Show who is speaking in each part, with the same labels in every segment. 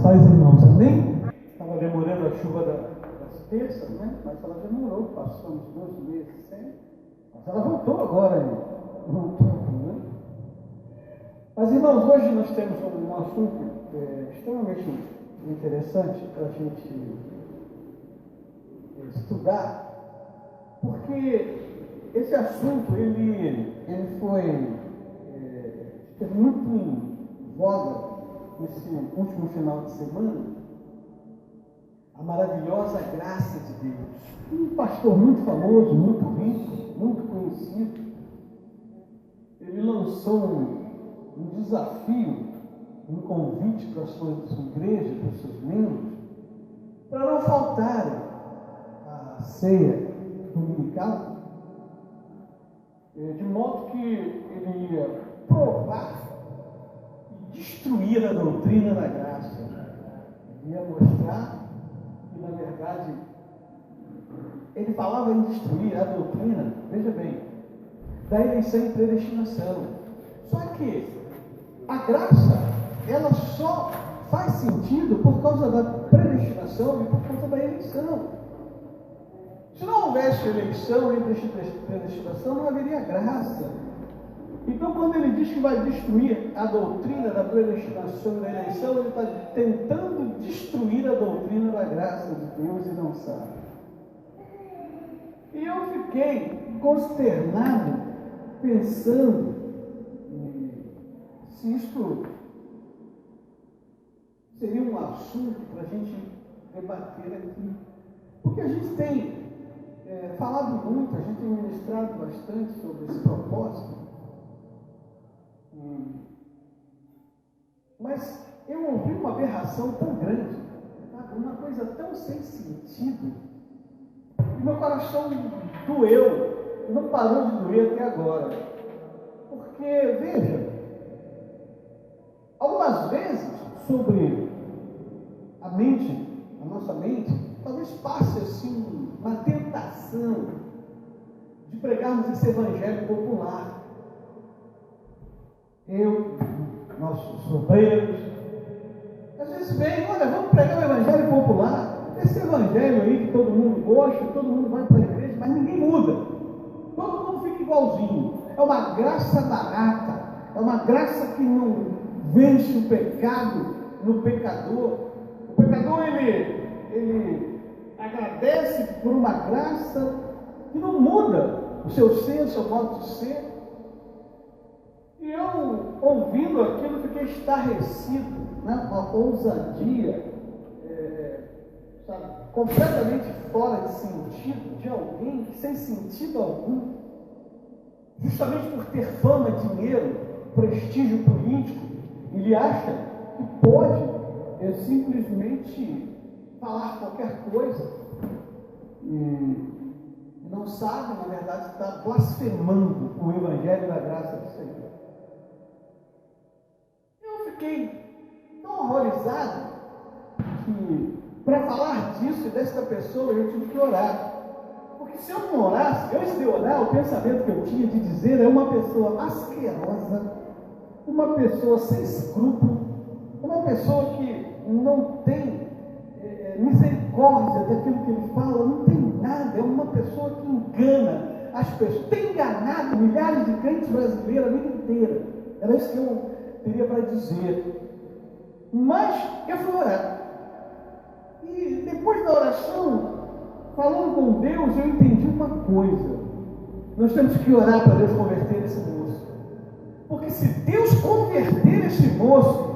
Speaker 1: paz, irmãos, amém? Estava demorando a chuva das terças, né? Mas ela demorou, passou uns 2 meses sem. Mas ela voltou agora, voltou, né? Mas, irmãos, hoje nós temos um assunto extremamente interessante para a gente estudar, porque esse assunto, ele esteve muito em voga nesse último final de semana, a maravilhosa graça de Deus. Um pastor muito famoso, muito rico, muito conhecido, ele lançou um desafio, um convite para a sua igreja, para os seus membros, para não faltarem à ceia dominical, de modo que ele ia provar e destruir a doutrina da graça. Ele ia mostrar que, na verdade, ele falava em destruir a doutrina, veja bem, da eleição e predestinação. Só que a graça, ela só faz sentido por causa da predestinação e por causa da eleição. Se não houvesse eleição e predestinação, não haveria graça. Então, quando ele diz que vai destruir a doutrina da predestinação e da eleição, ele está tentando destruir a doutrina da graça de Deus e não sabe. E eu fiquei consternado, pensando se isto seria um assunto para a gente debater aqui. Porque a gente tem falado muito, a gente tem ministrado bastante sobre esse propósito. Mas eu ouvi uma aberração tão grande, sabe? Uma coisa tão sem sentido, e meu coração doeu, e não parou de doer até agora. Porque, veja, algumas vezes sobre a nossa mente, talvez passe assim uma tentação de pregarmos esse evangelho popular. Nossos obreiros, às vezes vem, olha, vamos pregar o evangelho popular, esse evangelho aí que todo mundo gosta, todo mundo vai para a igreja, mas ninguém muda, todo mundo fica igualzinho. É uma graça barata, é uma graça que não vence o pecado no pecador. O pecador, ele agradece por uma graça que não muda o seu ser, o seu modo de ser. E eu, ouvindo aquilo, fiquei estarrecido, né? Uma ousadia, completamente fora de sentido, de alguém que, sem sentido algum, justamente por ter fama, dinheiro, prestígio político, ele acha que pode simplesmente falar qualquer coisa e não sabe, na verdade, está blasfemando o evangelho da graça do Senhor. Eu fiquei tão horrorizado que, para falar disso e desta pessoa, eu tive que orar. Porque se eu não orasse, antes de orar, o pensamento que eu tinha de dizer é uma pessoa asquerosa, uma pessoa sem escrúpulo, uma pessoa que não tem misericórdia daquilo que ele fala, não tem nada, é uma pessoa que engana as pessoas, tem enganado milhares de crentes brasileiros a vida inteira. Era isso que eu teria para dizer. Mas eu fui orar. E depois da oração, falando com Deus, eu entendi uma coisa. Nós temos que orar para Deus converter esse moço. Porque se Deus converter esse moço,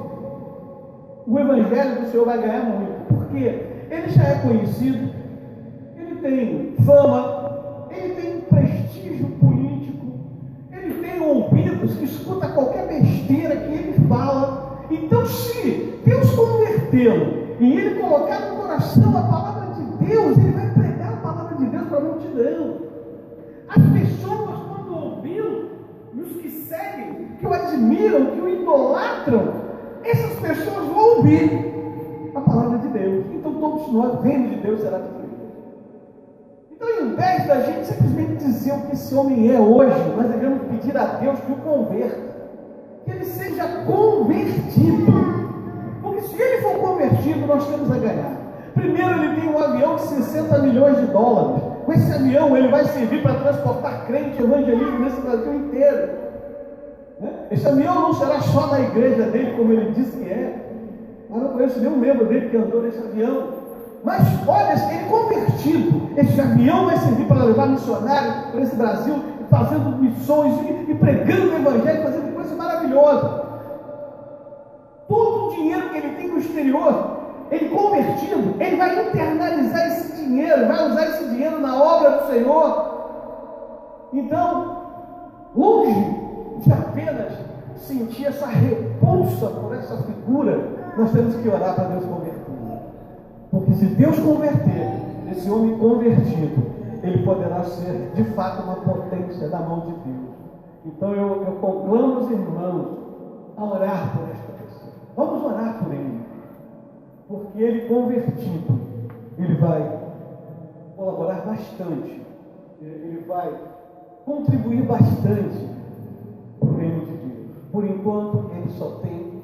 Speaker 1: o evangelho do Senhor vai ganhar muito. Porque ele já é conhecido, ele tem fama, ele tem prestígio político, ele tem ouvidos que escuta qualquer besteira que ele fala. Então, se Deus convertê-lo e ele colocar no coração a palavra de Deus, ele vai pregar a palavra de Deus para a multidão. As pessoas, quando ouvi-lo, e os que seguem, que o admiram, que o idolatram, essas pessoas vão ouvir a palavra de Deus. Então todos nós, o reino de Deus será destruído. Então, em vez da gente simplesmente dizer o que esse homem é hoje, nós devemos pedir a Deus que o converta, que ele seja convertido. Porque se ele for convertido, nós temos a ganhar. Primeiro, ele tem um avião de 60 milhões de dólares. Com esse avião, ele vai servir para transportar crente evangelismo nesse Brasil inteiro. Esse avião não será só da igreja dele, como ele disse que é. Eu não conheço nenhum membro dele que andou nesse avião. Mas, olha, se ele convertido, esse avião vai servir para levar missionários para esse Brasil, fazendo missões e pregando o evangelho, fazendo coisas maravilhosas. Todo o dinheiro que ele tem no exterior, ele convertido, ele vai internalizar esse dinheiro, vai usar esse dinheiro na obra do Senhor. Então, longe de apenas sentir essa repulsa por essa figura, nós temos que orar para Deus converter. Porque se Deus converter esse homem convertido, ele poderá ser de fato uma potência da mão de Deus. Então eu conclamo os irmãos a orar por esta pessoa. Vamos orar por ele. Porque ele convertido, ele vai colaborar bastante. Ele vai contribuir bastante para o reino de Deus. Por enquanto, ele só tem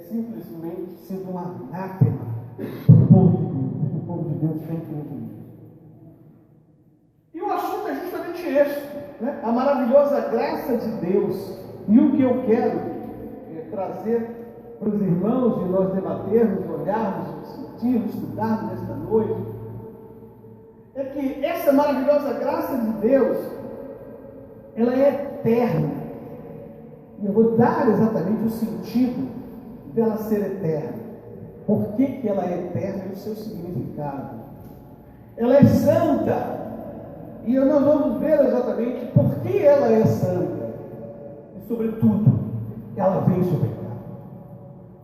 Speaker 1: simplesmente sido um anátema para o povo de Deus. O povo de Deus tem que entender. E o assunto é justamente esse, né? A maravilhosa graça de Deus. E o que eu quero trazer para os irmãos e nós debatermos, olharmos, discutirmos, estudarmos nesta noite, é que essa maravilhosa graça de Deus, ela é eterna. E eu vou dar exatamente o sentido dela ser eterna. Por que ela é eterna e o seu significado? Ela é santa. E nós vamos ver exatamente por que ela é santa. E, sobretudo, ela vence o pecado.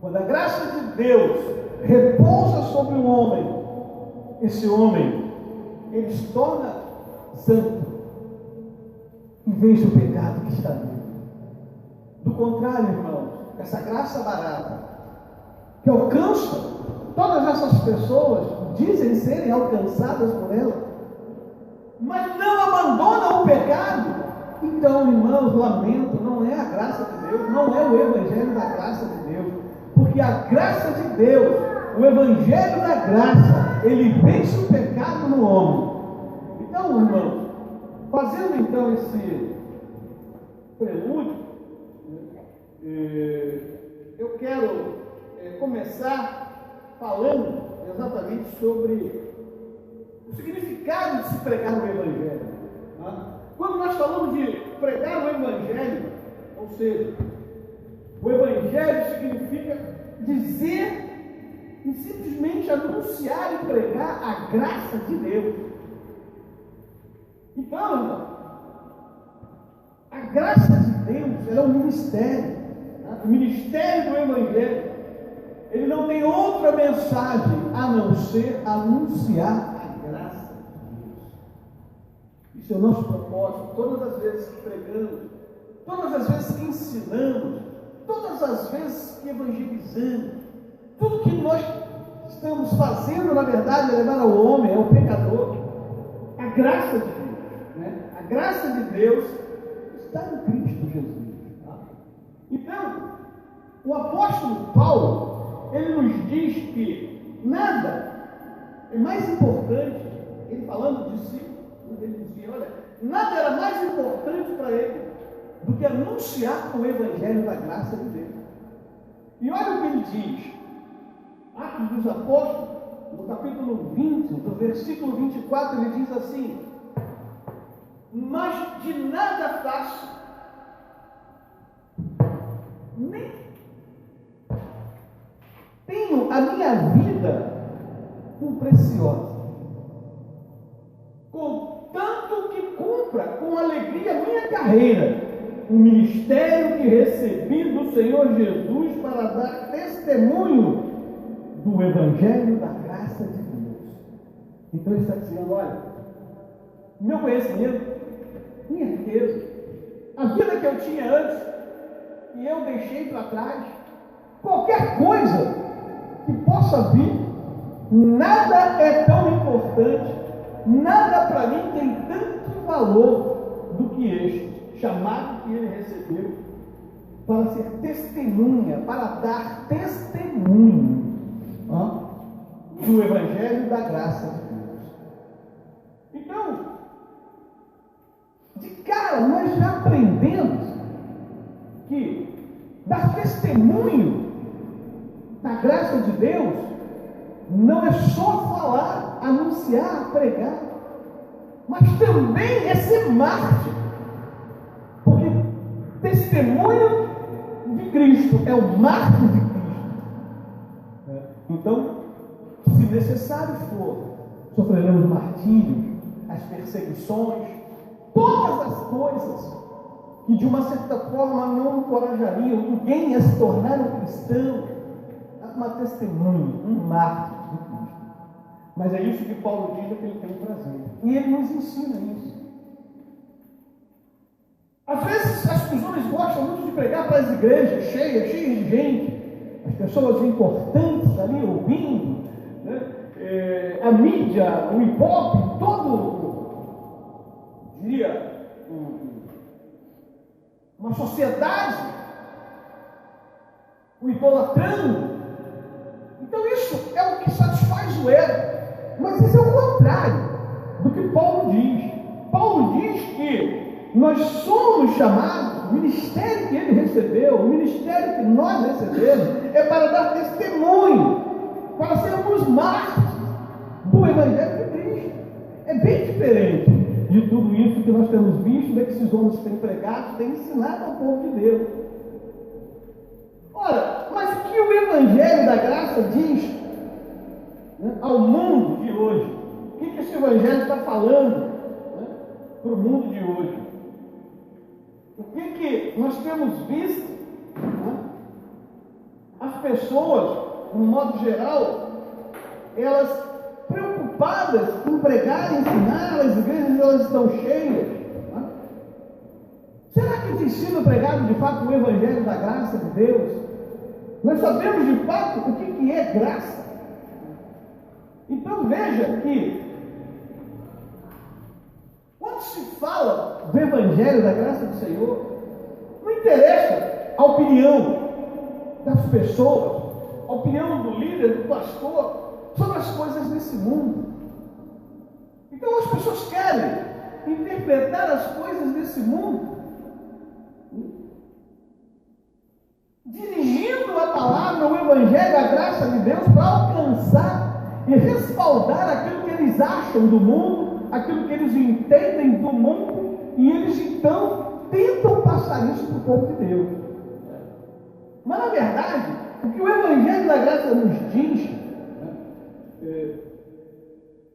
Speaker 1: Quando a graça de Deus repousa sobre um homem, esse homem, ele se torna santo e vence o pecado que está nele. Do contrário, irmãos, essa graça barata, que alcança todas essas pessoas, dizem serem alcançadas por ela, mas não abandonam o pecado. Então, irmãos, lamento, não é a graça de Deus, não é o evangelho da graça de Deus, porque a graça de Deus, o evangelho da graça, ele vence o pecado no homem. Então, irmãos, fazendo então esse prelúdio, eu quero começar falando exatamente sobre o significado de se pregar o Evangelho. Quando nós falamos de pregar o Evangelho, ou seja, o Evangelho significa dizer e simplesmente anunciar e pregar a graça de Deus. Então, irmão, a graça de Deus, ela é um ministério. O ministério do Evangelho, ele não tem outra mensagem a não ser anunciar a graça de Deus. Isso é o nosso propósito. Todas as vezes que pregamos, todas as vezes que ensinamos, todas as vezes que evangelizamos, tudo que nós estamos fazendo, na verdade, é levar ao homem, ao pecador, a graça de Deus, né? A graça de Deus está em Cristo Jesus. Então, o apóstolo Paulo, ele nos diz que nada é mais importante, ele falando de si, ele dizia, olha, nada era mais importante para ele do que anunciar o evangelho da graça de Deus. E olha o que ele diz, Atos dos Apóstolos, no capítulo 20, do versículo 24, ele diz assim: mas de nada faço, nem tenho a minha vida por preciosa, contanto que cumpra com alegria a minha carreira, o ministério que recebi do Senhor Jesus para dar testemunho do Evangelho da graça de Deus. Então ele está dizendo, olha, meu conhecimento, minha riqueza, a vida que eu tinha antes, e eu deixei para trás, qualquer coisa que possa vir, nada é tão importante, nada para mim tem tanto valor do que este chamado que ele recebeu para ser testemunha, para dar testemunho do Evangelho da graça de Deus. Então, de cara, nós já aprendemos que dar testemunho da graça de Deus não é só falar, anunciar, pregar, mas também é ser mártir. Porque testemunho de Cristo é o mártir de Cristo. Então, se necessário for, sofreremos martírios, as perseguições, todas as coisas que de uma certa forma não encorajariam ninguém a se tornar um cristão, uma testemunha, um mártir de Cristo. Mas é isso que Paulo diz que ele tem prazer. E ele nos ensina isso. Às vezes as pessoas gostam muito de pregar para as igrejas cheias de gente, as pessoas importantes ali ouvindo, né? A mídia, o hip-hop, diria, uma sociedade, o idolatrando. Então isso é o que satisfaz o ego. Mas isso é o contrário do que Paulo diz. Paulo diz que nós somos chamados, o ministério que ele recebeu, o ministério que nós recebemos, é para dar testemunho, para sermos mártires do Evangelho de Cristo. É bem diferente de tudo isso que nós temos visto, que esses homens têm pregado, têm ensinado ao povo de Deus. Ora, mas o que o Evangelho da graça diz, né, ao mundo de hoje? O que esse Evangelho está falando, né, para o mundo de hoje? O que nós temos visto, né, as pessoas, de um modo geral, elas preocupadas em pregar e ensinar, as igrejas elas estão cheias. Né? Será que tem sido pregado de fato o Evangelho da graça de Deus? Nós sabemos de fato o que é graça. Então veja que quando se fala do Evangelho da graça do Senhor, não interessa a opinião das pessoas, a opinião do líder, do pastor, sobre as coisas desse mundo. Então as pessoas querem interpretar as coisas desse mundo, dirigindo a palavra, o Evangelho, a graça de Deus, para alcançar e respaldar aquilo que eles acham do mundo, aquilo que eles entendem do mundo, e eles então tentam passar isso para o povo de Deus. Mas na verdade, o que o Evangelho da graça nos diz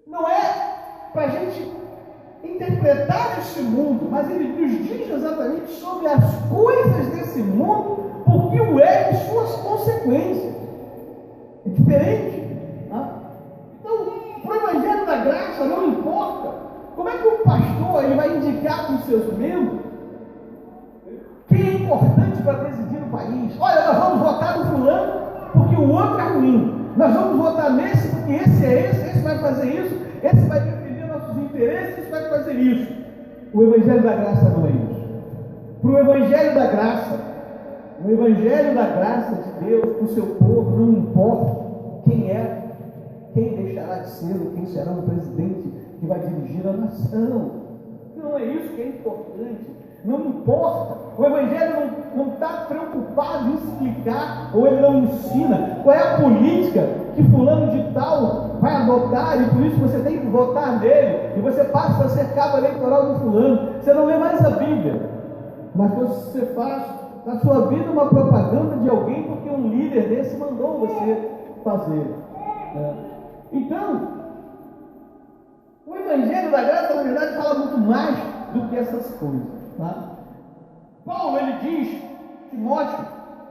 Speaker 1: não é para a gente interpretar esse mundo, mas ele nos diz exatamente sobre as coisas desse mundo, o que o é e suas consequências. É diferente. Tá? Então, para o Evangelho da graça não importa como é que o pastor ele vai indicar para os seus membros quem é importante para presidir o país. Olha, nós vamos votar no fulano porque o outro é ruim. Nós vamos votar nesse porque esse vai fazer isso, esse vai defender nossos interesses, esse vai fazer isso. O Evangelho da graça não é isso. Para o Evangelho da graça, o Evangelho da graça de Deus, para o seu povo, não importa quem é, quem deixará de ser, ou quem será o presidente que vai dirigir a nação. Não é isso que é importante. Não importa, o Evangelho não está preocupado em explicar, ou ele não ensina qual é a política que fulano de tal vai adotar, e por isso você tem que votar nele, e você passa a ser cabo eleitoral do fulano. Você não lê mais a Bíblia, mas você faz na sua vida uma propaganda de alguém porque um líder desse mandou você fazer. Então, o Evangelho da graça, na verdade, fala muito mais do que essas coisas. Tá? Paulo, ele diz, Timóteo,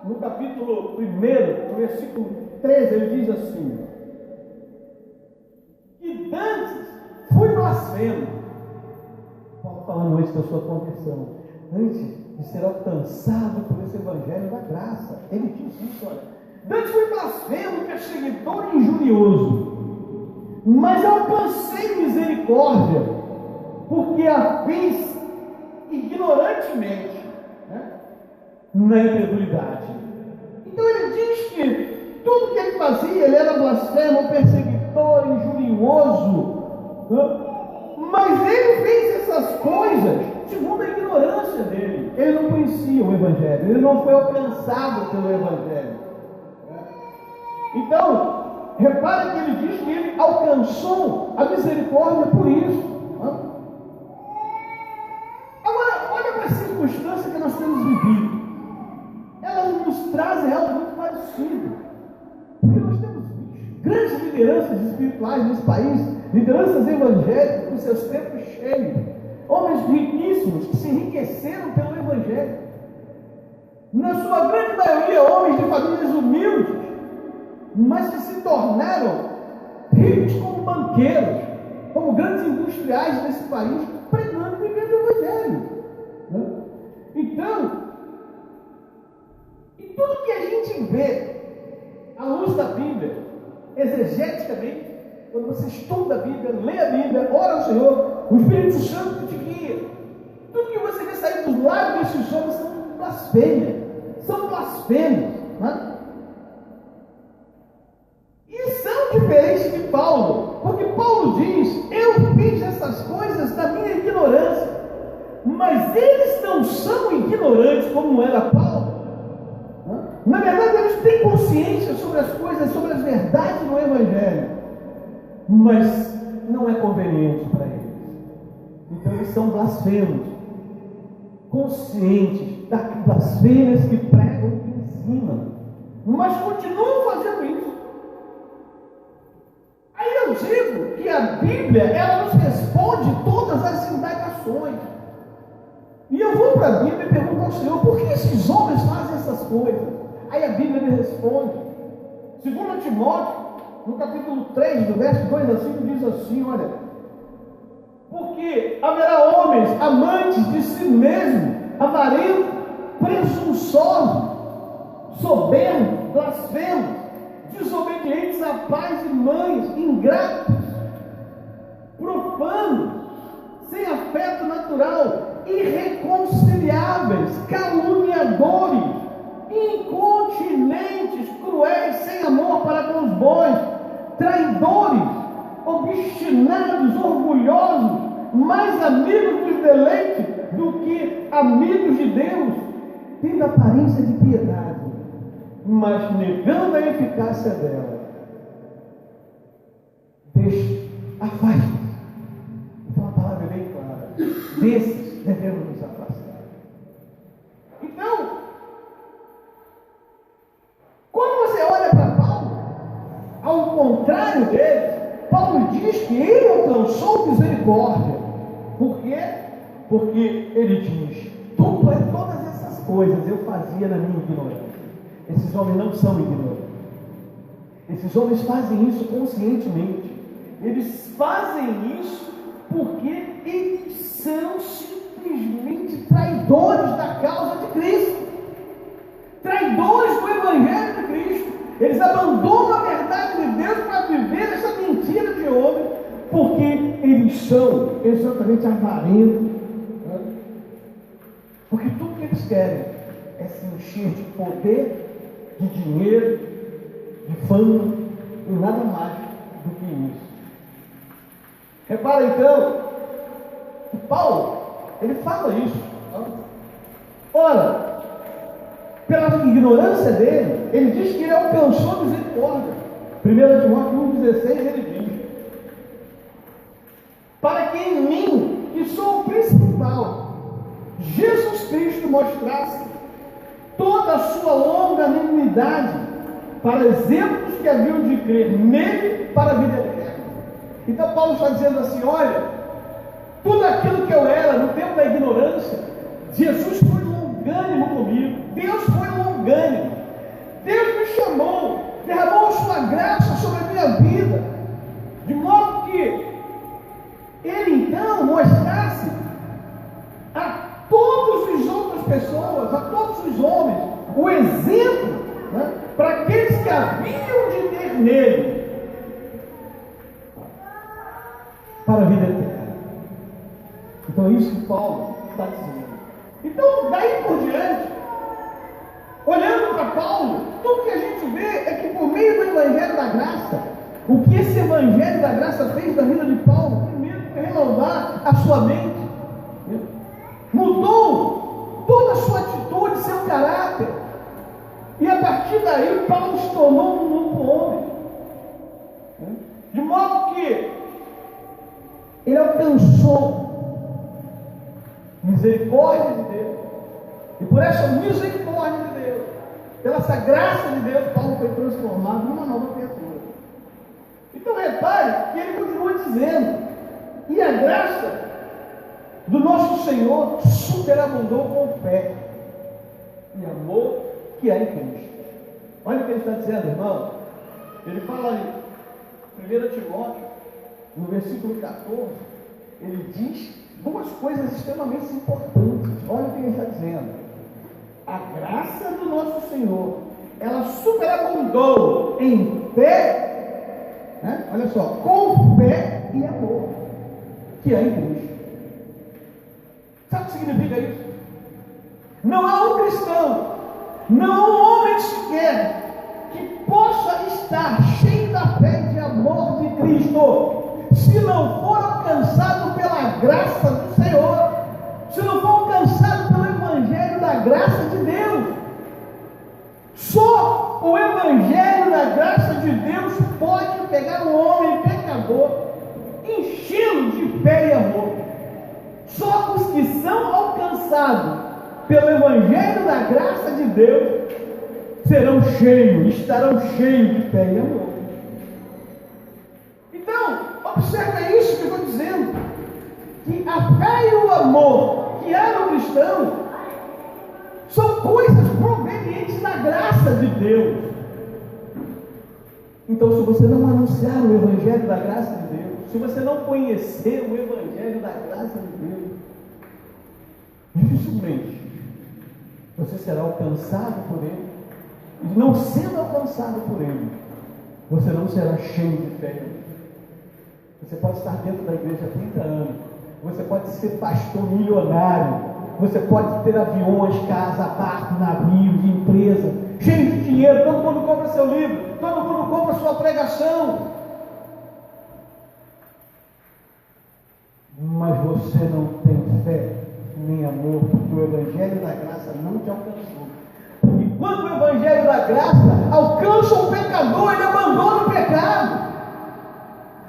Speaker 1: no capítulo 1, no versículo 13, ele diz assim: que dantes fui blasfemo. Paulo falando antes da sua conversão, antes de ser alcançado por esse Evangelho da graça, ele diz isso, olha: dantes fui blasfemo, perseguidor e injurioso, mas alcancei misericórdia, porque a fiz ignorantemente, né? na incredulidade. Então ele diz que tudo que ele fazia, ele era blasfemo, perseguidor, injurioso, mas ele fez essas coisas segundo a ignorância dele. Ele não conhecia o Evangelho, ele não foi alcançado pelo Evangelho. Então, repare que ele diz que ele alcançou a misericórdia por isso. Agora, olha para a circunstância que nós temos vivido. Elas nos trazem algo muito parecido. Porque nós temos visto grandes lideranças espirituais nesse país, lideranças evangélicas com seus tempos cheios, homens riquíssimos que se enriqueceram pelo Evangelho. Na sua grande maioria, homens de famílias humildes, mas que se tornaram ricos como banqueiros, como grandes industriais desse país, pregando e vivendo o Evangelho. Então, e tudo que a gente vê à luz da Bíblia, exegeticamente, quando você estuda a Bíblia, lê a Bíblia, ora ao Senhor, o Espírito Santo te guia. Tudo que você vê sair dos lábios desses homens são blasfêmias, são blasfêmios, e são diferentes de Paulo, porque Paulo diz: eu fiz essas coisas da minha ignorância, mas eles não são ignorantes como era Paulo. Na verdade, eles têm consciência sobre as coisas, sobre as verdades do Evangelho, mas não é conveniente para eles. Então eles são blasfemos, conscientes das blasfêmias que pregam e ensinam, mas continuam fazendo isso. Aí eu digo que a Bíblia, ela nos responde todas as indagações. E eu vou para a Bíblia e pergunto ao Senhor: por que esses homens fazem essas coisas? Aí a Bíblia me responde. 2 Timóteo, no capítulo 3, do verso 2 a 5, diz assim: olha, porque haverá homens amantes de si mesmos, avarentos, presunçosos, soberbos, blasfemos, desobedientes a pais e mães, ingratos, profanos, sem afeto natural, irreconciliáveis, caluniadores, incontinentes, cruéis, sem amor para com os bons, traidores, obstinados, orgulhosos, mais amigos dos deleites do que amigos de Deus, tendo aparência de piedade, mas negando a eficácia dela. Afaste. Então a palavra é bem clara: desses devemos nos afastar. Então, quando você olha para Paulo, ao contrário dele, Paulo diz que ele alcançou misericórdia. Por quê? Porque ele diz: todas essas coisas eu fazia na minha ignorância. Esses homens não são ignorantes. Esses homens fazem isso conscientemente. Eles fazem isso porque eles são simplesmente traidores da causa de Cristo, traidores do Evangelho de Cristo. Eles abandonam a verdade de Deus para viver essa mentira de homem, porque eles são exatamente avarentos, porque tudo que eles querem é se encher de poder, de dinheiro, de fama, e nada mais do que isso. Repara então que Paulo, ele fala isso. Ora, pela ignorância dele, ele diz que ele alcançou misericórdia. 1 Timóteo 1,16 ele diz: para que em mim, que sou o principal, Jesus Cristo mostrasse toda a sua longanimidade para exemplos que haviam de crer nele para a vida eterna. Então Paulo está dizendo assim: olha, tudo aquilo que eu era no tempo da ignorância, Jesus foi longânimo comigo, Deus foi longânimo, Deus me chamou, derramou a sua graça sobre a minha vida, de modo que ele então mostrasse a todas as outras pessoas, a todos os homens, o exemplo, para aqueles que haviam de ter nele para a vida eterna. Então é isso que Paulo está dizendo. Então, daí por diante, Olhando para Paulo, tudo que a gente vê é que por meio do Evangelho da Graça, o que esse Evangelho da Graça fez na vida de Paulo, primeiro foi renovar a sua mente, mudou toda a sua atitude, seu caráter, e a partir daí Paulo se tornou um novo homem, de modo que ele alcançou misericórdia de Deus, e por essa misericórdia de Deus, pela essa graça de Deus, Paulo foi transformado numa nova criatura. Então repare que ele continua dizendo: e a graça do nosso Senhor superabundou com fé e amor que há em Cristo. Olha o que ele está dizendo, irmão. Ele fala em 1 Timóteo, no versículo 14, ele diz duas coisas extremamente importantes. Olha o que ele está dizendo: a graça do nosso Senhor, ela superabundou em fé, né? Olha só, com fé e amor que há em Cristo. Sabe o que significa isso? Não há um cristão, não há um homem sequer que possa estar cheio da fé e de amor de Cristo, se não for alcançado pela graça do Senhor, se não for alcançado pelo Evangelho da graça de Deus. Só o Evangelho da graça de Deus pode pegar um homem pecador, enchê-lo de fé e amor. Só os que são alcançados pelo Evangelho da graça de Deus serão cheios, estarão cheios de fé e amor. Então, observa isso que eu estou dizendo, que a fé e o amor que há no cristão são coisas provenientes da graça de Deus. Então, se você não anunciar o Evangelho da graça de Deus, se você não conhecer o Evangelho da graça de Deus, dificilmente você será alcançado por Ele. E não sendo alcançado por Ele, você não será cheio de fé. Você pode estar dentro da igreja há 30 anos, você pode ser pastor milionário, você pode ter aviões, casa, barco, navio, empresa, cheio de dinheiro, todo mundo compra seu livro, todo mundo compra sua pregação, mas você não tem fé nem amor, porque o Evangelho da graça não te alcançou. Porque quando o Evangelho da graça alcança um pecador, ele abandona o pecado.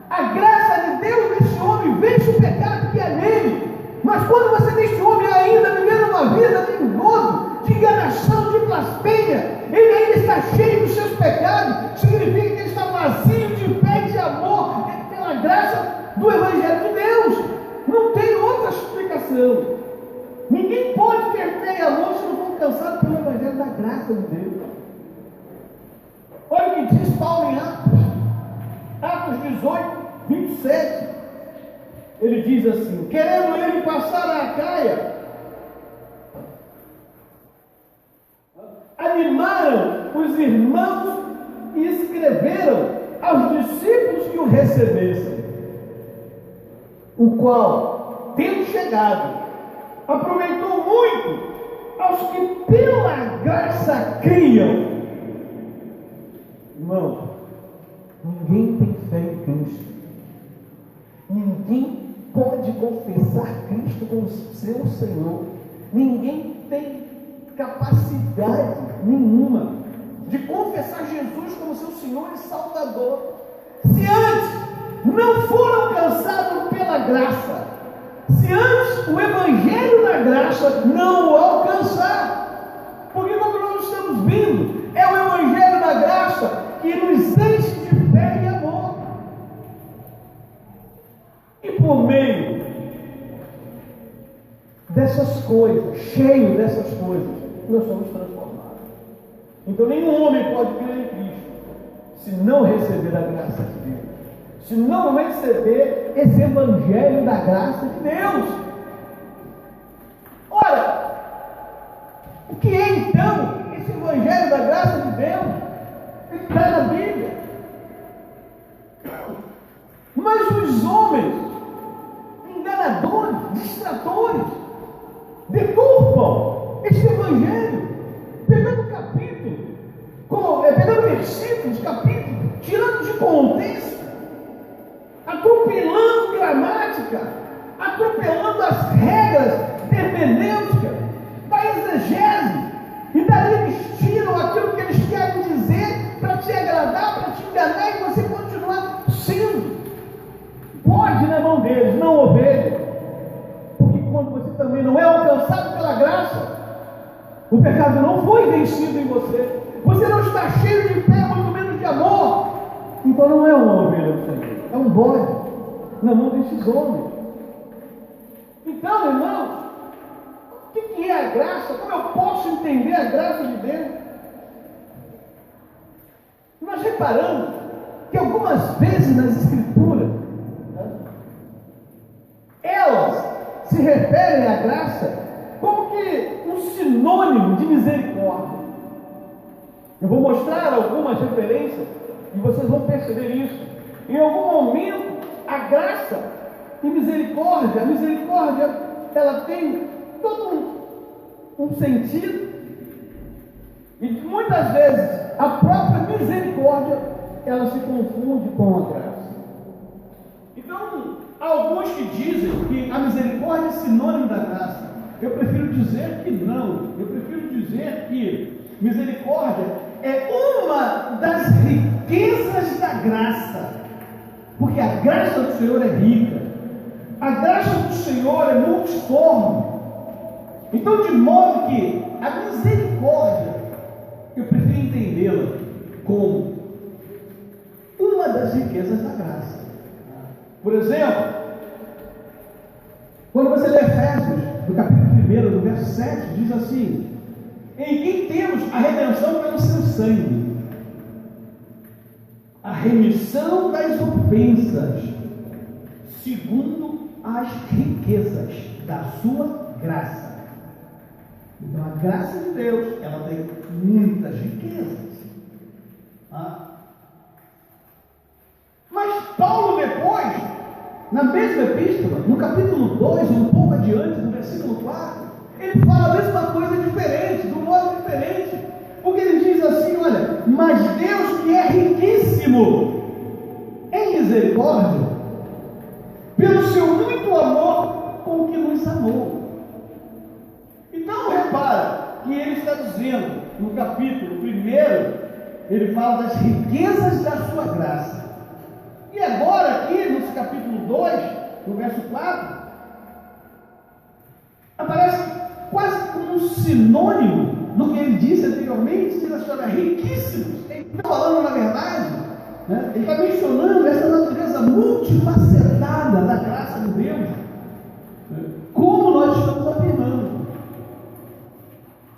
Speaker 1: A graça de Deus nesse homem vence o pecado que é nele. Mas quando você deixa o homem ainda vivendo uma vida de engano, de enganação, de blasfêmia, ele ainda está cheio dos seus pecados, significa que ele está vazio de fé e de amor pela graça do Evangelho de Deus. Não tem outra explicação. Ninguém pode ter fé e amor se não for alcançado pelo Evangelho da graça de Deus. Olha o que diz Paulo em Atos 18, 27. Ele diz assim: querendo ele passar a Acaia, animaram os irmãos e escreveram aos discípulos que o recebessem, o qual, tendo chegado, aproveitou muito aos que pela graça criam. Irmão, ninguém tem fé em Cristo, ninguém pode confessar Cristo como seu Senhor, ninguém tem capacidade nenhuma de confessar Jesus como seu Senhor e Salvador, se antes não for alcançado pela graça, se antes o Evangelho da graça não o alcançar. Porque como nós estamos vindo, é o Evangelho da graça que nos enche de fé e amor. E por meio dessas coisas, cheio dessas coisas, nós somos transformados. Então nenhum homem pode crer em Cristo se não receber a graça de Deus, se não receber esse Evangelho da graça de Deus. Ora, o que é então esse Evangelho da graça de Deus? Ele está na Bíblia. Mas os homens enganadores, distratores, deturpam este Evangelho, pegando capítulos versículos, capítulos, tirando de contexto, atropelando gramática, atropelando as regras hermenêuticas da exegese, e daí eles tiram aquilo que eles querem dizer para te agradar, para te enganar e você continuar sendo. Pode na mão deles, não ovelha, porque quando você também não é alcançado pela graça, o pecado não foi vencido em você, você não está cheio de fé, muito menos de amor, então não é uma ovelha do Senhor, é um bode na mão desses homens. Então, irmão, o que é a graça? Como eu posso entender a graça de Deus? Nós reparamos que algumas vezes nas Escrituras, elas se referem à graça como que um sinônimo de misericórdia. Eu vou mostrar algumas referências e vocês vão perceber isso. Em algum momento, a graça e misericórdia, a misericórdia, ela tem todo um sentido, e muitas vezes a própria misericórdia, ela se confunde com a graça. Então, há alguns que dizem que a misericórdia é sinônimo da graça. Eu prefiro dizer que não. Eu prefiro dizer que misericórdia é uma das riquezas da graça, porque a graça do Senhor é rica, a graça do Senhor é multiforme. Então, de modo que a misericórdia, eu prefiro entendê-la como uma das riquezas da graça. Por exemplo, quando você lê Efésios, no capítulo 1, no verso 7, diz assim: em quem temos a redenção pelo seu sangue, a remissão das ofensas, segundo as riquezas da sua graça. Então, a graça de Deus, ela tem muitas riquezas. Mas Paulo depois, na mesma epístola, no capítulo 2, um pouco adiante, no versículo 4, ele fala a mesma coisa diferente, de um modo diferente, porque ele diz assim: olha, mas Deus, que é riquíssimo em misericórdia, pelo seu muito amor com que nos amou. Então repara que ele está dizendo no capítulo 1, ele fala das riquezas da sua graça. E agora aqui, no capítulo 2, no verso 4, aparece quase como um sinônimo do que ele disse anteriormente, diz assim: olha, riquíssimos. Ele está falando, na verdade, né, ele está mencionando essa natureza multifacetada da graça de Deus, como nós estamos afirmando.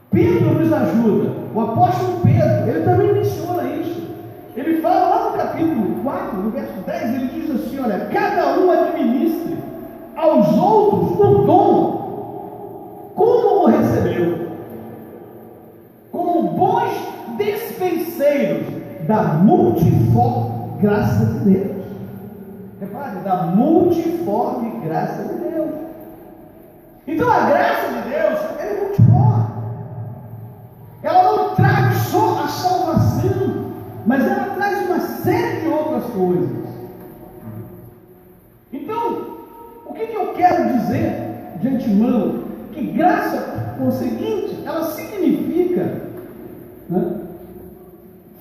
Speaker 1: Pedro nos ajuda, o apóstolo Pedro, ele também menciona isso. Ele fala lá no capítulo 4, no verso 10, ele diz assim: olha, cada um administre aos outros o dom, como o recebeu, como bons despenseiros da multiforme graça de Deus. Repare, da multiforme graça de Deus. Então a graça de Deus é multiforme. Ela não traz só a salvação, mas ela traz uma série de outras coisas. Então, o que eu quero dizer de antemão? Que graça, por seguinte, ela significa, né,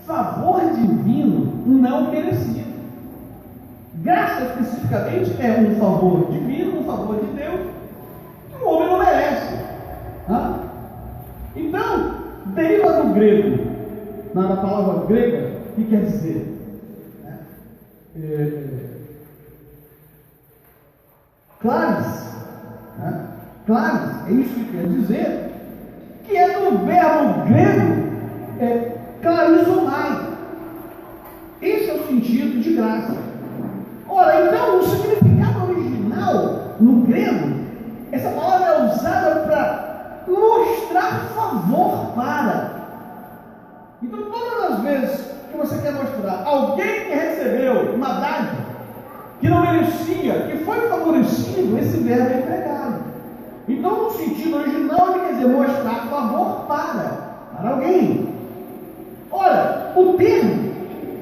Speaker 1: favor divino não merecido. Graça, especificamente, é um favor divino, um favor de Deus, que o homem não merece. Então, deriva do grego, na palavra grega, o que quer dizer? Claris, claris, é isso que quer dizer, que é do verbo grego, clarizomai. Esse é o sentido de graça. Ora, então, o significado original, no grego, essa palavra é usada para mostrar favor para. Então, todas as vezes que você quer mostrar alguém que recebeu uma dádiva, que não merecia, que foi favorecido, esse verbo é empregado. Então, no sentido original, ele quer dizer mostrar favor para alguém. Ora, o o termo,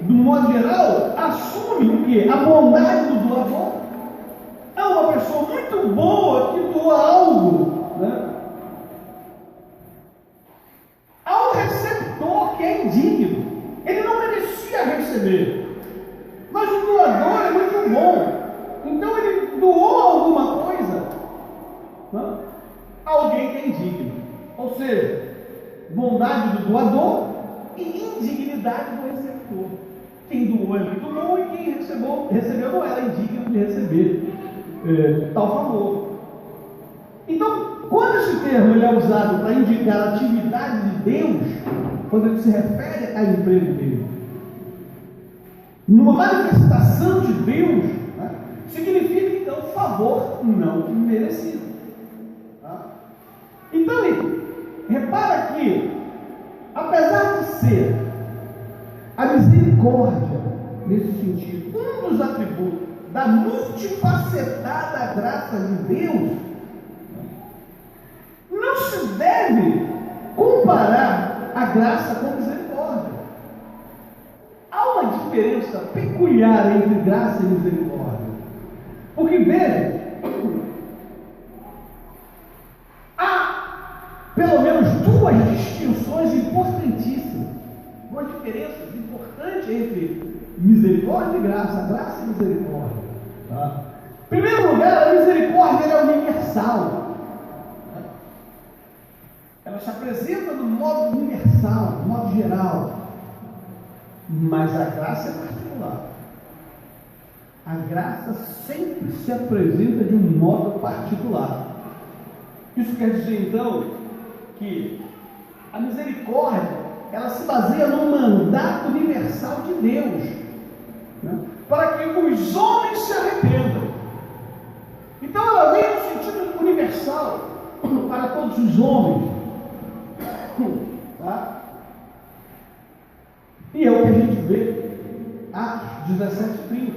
Speaker 1: do modo geral, assume o quê? A bondade do doador. É uma pessoa muito boa que doa algo, né? Há um receptor que é indigno. Ele não merecia receber. Mas o doador é muito bom. Então ele doou alguma coisa, né? Alguém que é indigno. Ou seja, bondade do doador e indignidade do receptor. Quem doou é muito bom e quem recebeu não era indigno de receber tal favor. Então, quando esse termo ele é usado para indicar a atividade de Deus, quando ele se refere à empresa de Deus, numa manifestação de Deus, né, significa então favor não merecido. Tá? Então, repara que, apesar de ser a misericórdia, nesse sentido, um dos atributos da multifacetada graça de Deus, não se deve comparar a graça com a misericórdia. Há uma diferença peculiar entre graça e misericórdia. Porque, veja, há pelo menos duas distinções importantíssimas, duas diferenças importantes entre misericórdia e graça, graça e misericórdia. Tá? Em primeiro lugar, a misericórdia é universal. Ela se apresenta no modo universal, no modo geral. Mas a graça é particular. A graça sempre se apresenta de um modo particular. Isso quer dizer, então, que a misericórdia, ela se baseia no mandato universal de Deus, né, para que os homens se arrependam. Então ela vem no sentido universal para todos os homens. Tá? E é o que a gente vê, Atos 17:30.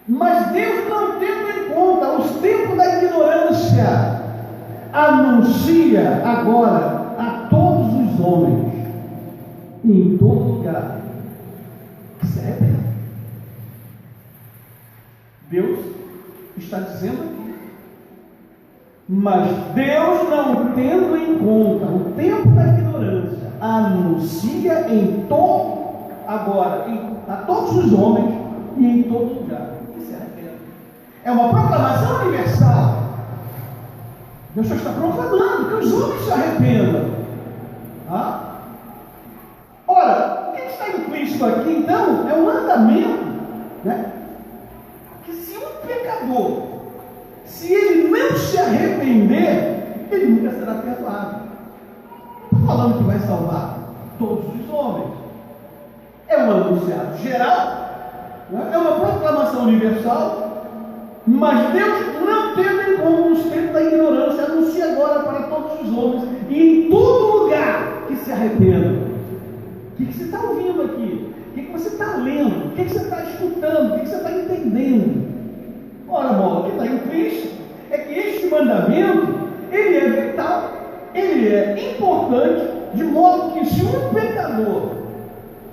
Speaker 1: Mas Deus, não tendo em conta os tempos da ignorância, anuncia agora a todos os homens, e em todo lugar, que se arrependam. Deus está dizendo aqui, mas Deus, não tendo em conta o tempo da ignorância, anuncia a todos os homens e em todo lugar que se arrependam. É uma proclamação universal. Deus só está proclamando que os homens se arrependam. Tá? Ora, o que está implícito aqui então é um mandamento, né? Que se um pecador, se ele não se arrepender, ele nunca será perdoado. Estou falando que vai salvar todos os homens. É um anunciado geral, né? É uma proclamação universal, mas Deus, não tendo em conta os tempos da ignorância, anuncia agora para todos os homens e em todo lugar que se arrependam. O que você está ouvindo aqui? O que você está lendo? O que você está escutando? O que você está entendendo? Ora, bola, o que está implícito é que este mandamento, ele é vital, ele é importante, de modo que se um pecador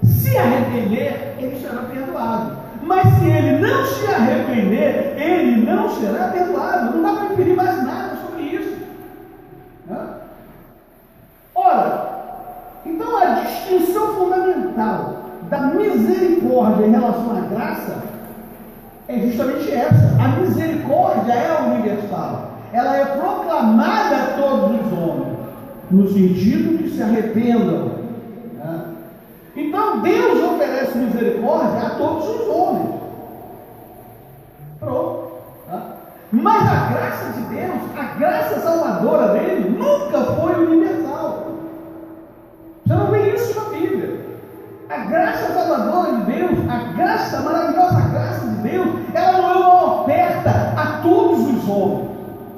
Speaker 1: se arrepender, ele será perdoado. Mas se ele não se arrepender, ele não será perdoado. Não dá para inferir mais nada sobre isso. Né? Ora, então a distinção fundamental da misericórdia em relação à graça é justamente essa. A misericórdia é universal. Ela é proclamada a todos os homens, no sentido que se arrependam. Né? Então Deus oferece misericórdia a todos os homens. Pronto. Tá? Mas a graça de Deus, a graça salvadora dele, nunca foi universal. Você não vê isso na Bíblia. A graça salvadora de Deus, a graça, a maravilhosa graça de Deus, ela não é uma oferta a todos os homens.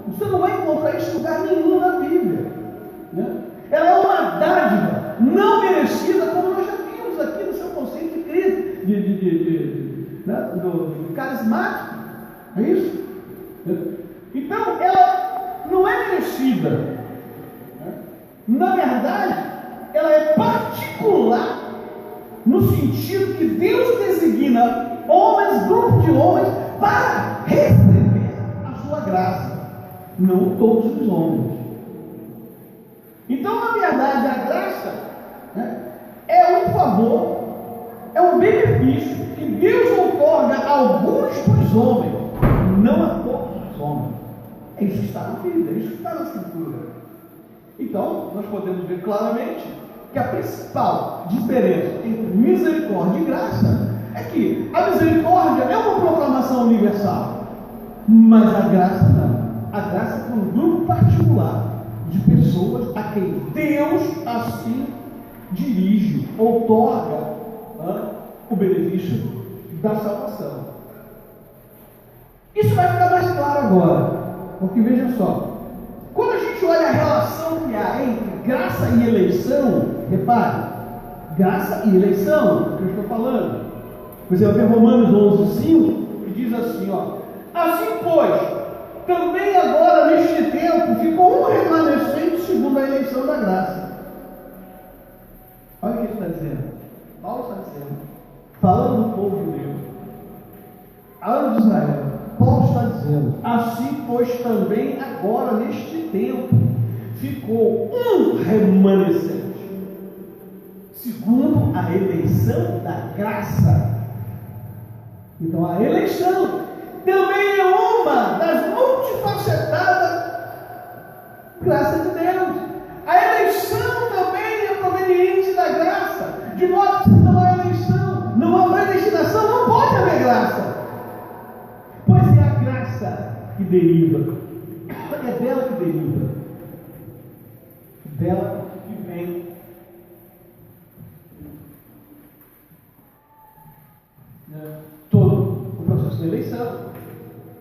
Speaker 1: Você não vai encontrar isso em lugar nenhum na Bíblia. Né? Ela é uma dádiva não merecida, como nós já vimos aqui no seu conceito de Cristo, do carismático. É isso? Então, ela não é merecida. Né? Na verdade, ela é particular no sentido que Deus designa homens, grupo de homens, para receber a sua graça, não todos os homens. Então, na verdade, a graça, né, é um favor, é um benefício que Deus outorga a alguns dos homens, não a todos os homens. Isso está na Bíblia, isso está na Escritura. Então, nós podemos ver claramente que a principal diferença entre misericórdia e graça é que a misericórdia é uma proclamação universal, mas a graça não. A graça é um grupo particular de pessoas a quem Deus assim dirige, outorga o benefício da salvação. Isso vai ficar mais claro agora, porque veja só, quando a gente olha a relação que há entre graça e eleição, repare, graça e eleição, o que eu estou falando. Por exemplo, em Romanos 11:5, que diz assim, assim pois, também agora neste tempo ficou um remanescente segundo a eleição da graça. Olha o que ele está dizendo. Paulo está dizendo, falando do povo judeu, falando de Israel. Paulo está dizendo, assim pois também agora neste tempo ficou um remanescente segundo a eleição da graça. Então a eleição também é uma das multifacetadas graças de Deus. A eleição também é proveniente da graça, de modo que não há eleição, não há predestinação, não pode haver graça, pois é a graça que deriva, é dela que deriva, dela que vem todo o processo de eleição.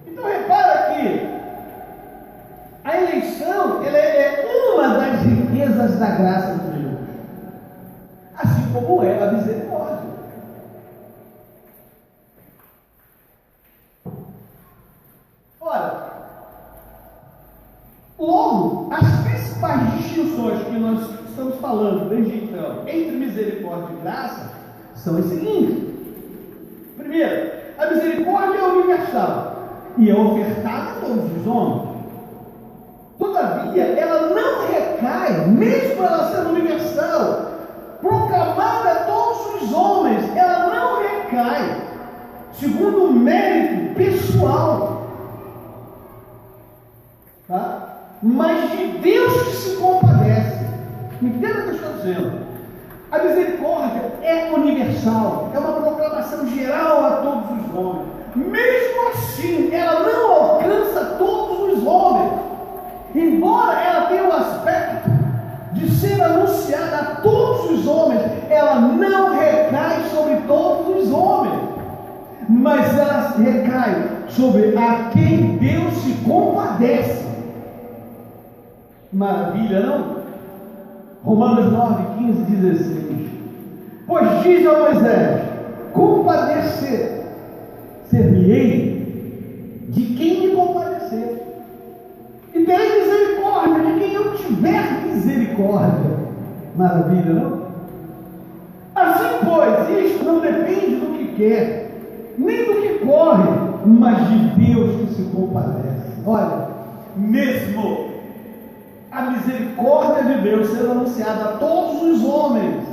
Speaker 1: Então repara que a eleição ela é uma das riquezas da graça de Deus, assim como é a misericórdia. Ora, logo, as principais distinções que nós estamos falando desde então entre misericórdia e graça são as seguintes. Primeiro, a misericórdia é universal e é ofertada a todos os homens. Todavia, ela não recai, mesmo ela sendo universal, proclamada a todos os homens, ela não recai segundo o mérito pessoal, tá? Mas de Deus que se compadece. Entenda o que eu estou dizendo. A misericórdia é universal, é uma proclamação geral a todos os homens. Mesmo assim, ela não alcança todos os homens, embora ela tenha o aspecto de ser anunciada a todos os homens. Ela não recai sobre todos os homens, mas ela recai sobre a quem Deus se compadece. Maravilha, não? Romanos 9:15 diz assim: pois diz a Moisés, ser-me-ei de quem me compadecer, e terei misericórdia de quem eu tiver misericórdia. Maravilha, não? Assim pois, isto não depende do que quer, nem do que corre, mas de Deus que se compadece. Olha, mesmo a misericórdia de Deus sendo anunciada a todos os homens,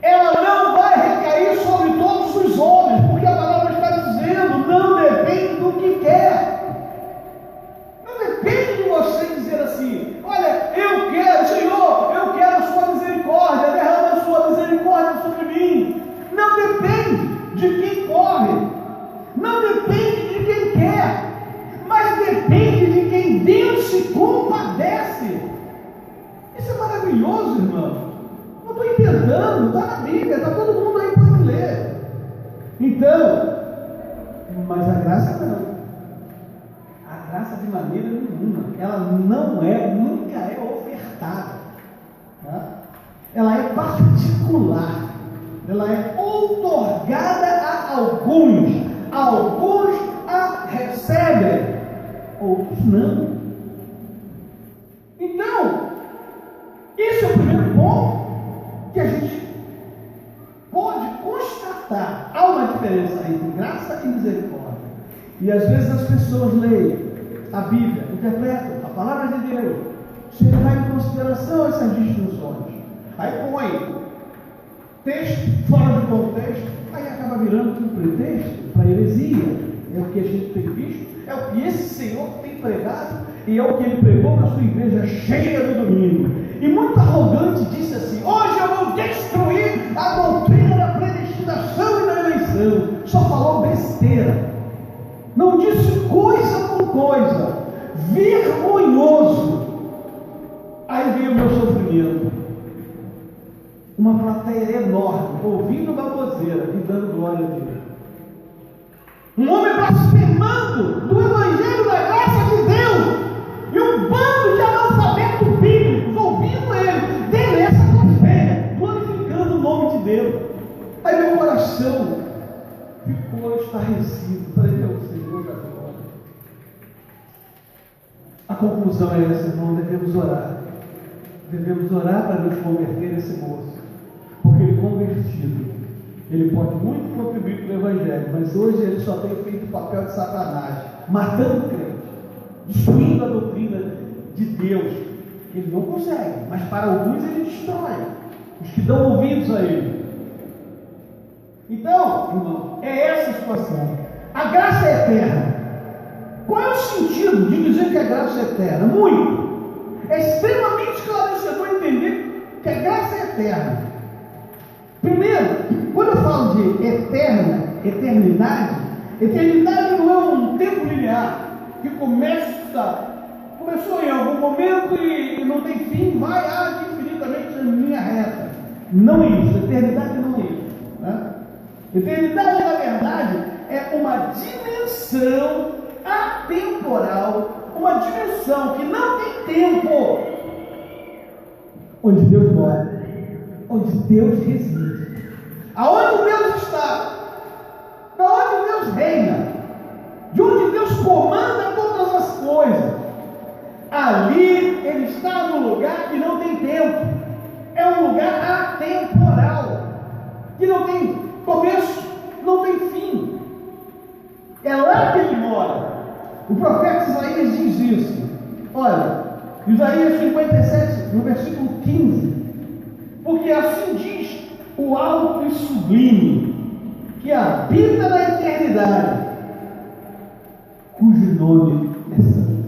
Speaker 1: ela não vai recair sobre todos os homens, porque a palavra está dizendo, não depende do que quer. Não depende de você dizer assim, olha, eu quero, Senhor, eu quero a sua misericórdia, derrama a sua misericórdia sobre mim. Não depende de quem corre, não depende de quem quer, mas depende de quem Deus se compadece. Isso é maravilhoso, irmão. Não estou inventando, está na Bíblia, está todo mundo aí para ler. Então, mas a graça não. A graça de maneira nenhuma, ela não é, nunca é ofertada. Tá? Ela é particular. Ela é outorgada a alguns a recebem, outros não. Então, esse é o primeiro ponto que a gente E às vezes as pessoas leem a Bíblia, interpretam a palavra de Deus, sem levar em consideração essas instruções. Aí põe texto fora de contexto, aí acaba virando um pretexto para heresia. É o que a gente tem visto, é o que esse Senhor tem pregado, e é o que ele pregou na sua igreja cheia no domingo. E muito arrogante disse assim: hoje eu vou destruir a doutrina da predestinação e da eleição. Só falou besteira, não disse coisa com coisa, vergonhoso. Aí veio o meu sofrimento, uma plateia enorme, ouvindo baboseira e dando glória a Deus. Um homem blasfemando do Evangelho da graça de Deus, e um bando de analfabetos bíblicos ouvindo ele, dele essa blasfêmia, glorificando o nome de Deus. Aí meu coração ficou estarrecido. Falei: meu Senhor da glória. A conclusão é essa, irmão: devemos orar. Devemos orar para Deus converter esse moço, porque ele convertido, ele pode muito contribuir para o Evangelho, mas hoje ele só tem feito o papel de Satanás, matando o crente, destruindo a doutrina de Deus. Ele não consegue, mas para alguns ele destrói, os que dão ouvidos a ele. Então, irmão, é essa a situação. A graça é eterna. Qual é o sentido de dizer que a graça é eterna? Muito. É extremamente esclarecedor entender que a graça é eterna. Primeiro, quando eu falo de eternidade não é um tempo linear que começou em algum momento e não tem fim, vai infinitamente em linha reta. Não é isso, eternidade não é isso, né? Eternidade, na verdade, é uma dimensão atemporal, uma dimensão que não tem tempo, onde Deus mora, onde Deus reside, aonde Deus está, da onde Deus reina, de onde Deus comanda todas as coisas. Ali Ele está no lugar que não tem tempo, é um lugar atemporal, que não tem começo, não tem fim. É lá que Ele mora. O profeta Isaías diz isso. Olha, Isaías 57, no versículo 15: porque assim diz o alto e sublime, que habita na eternidade, cujo nome é santo.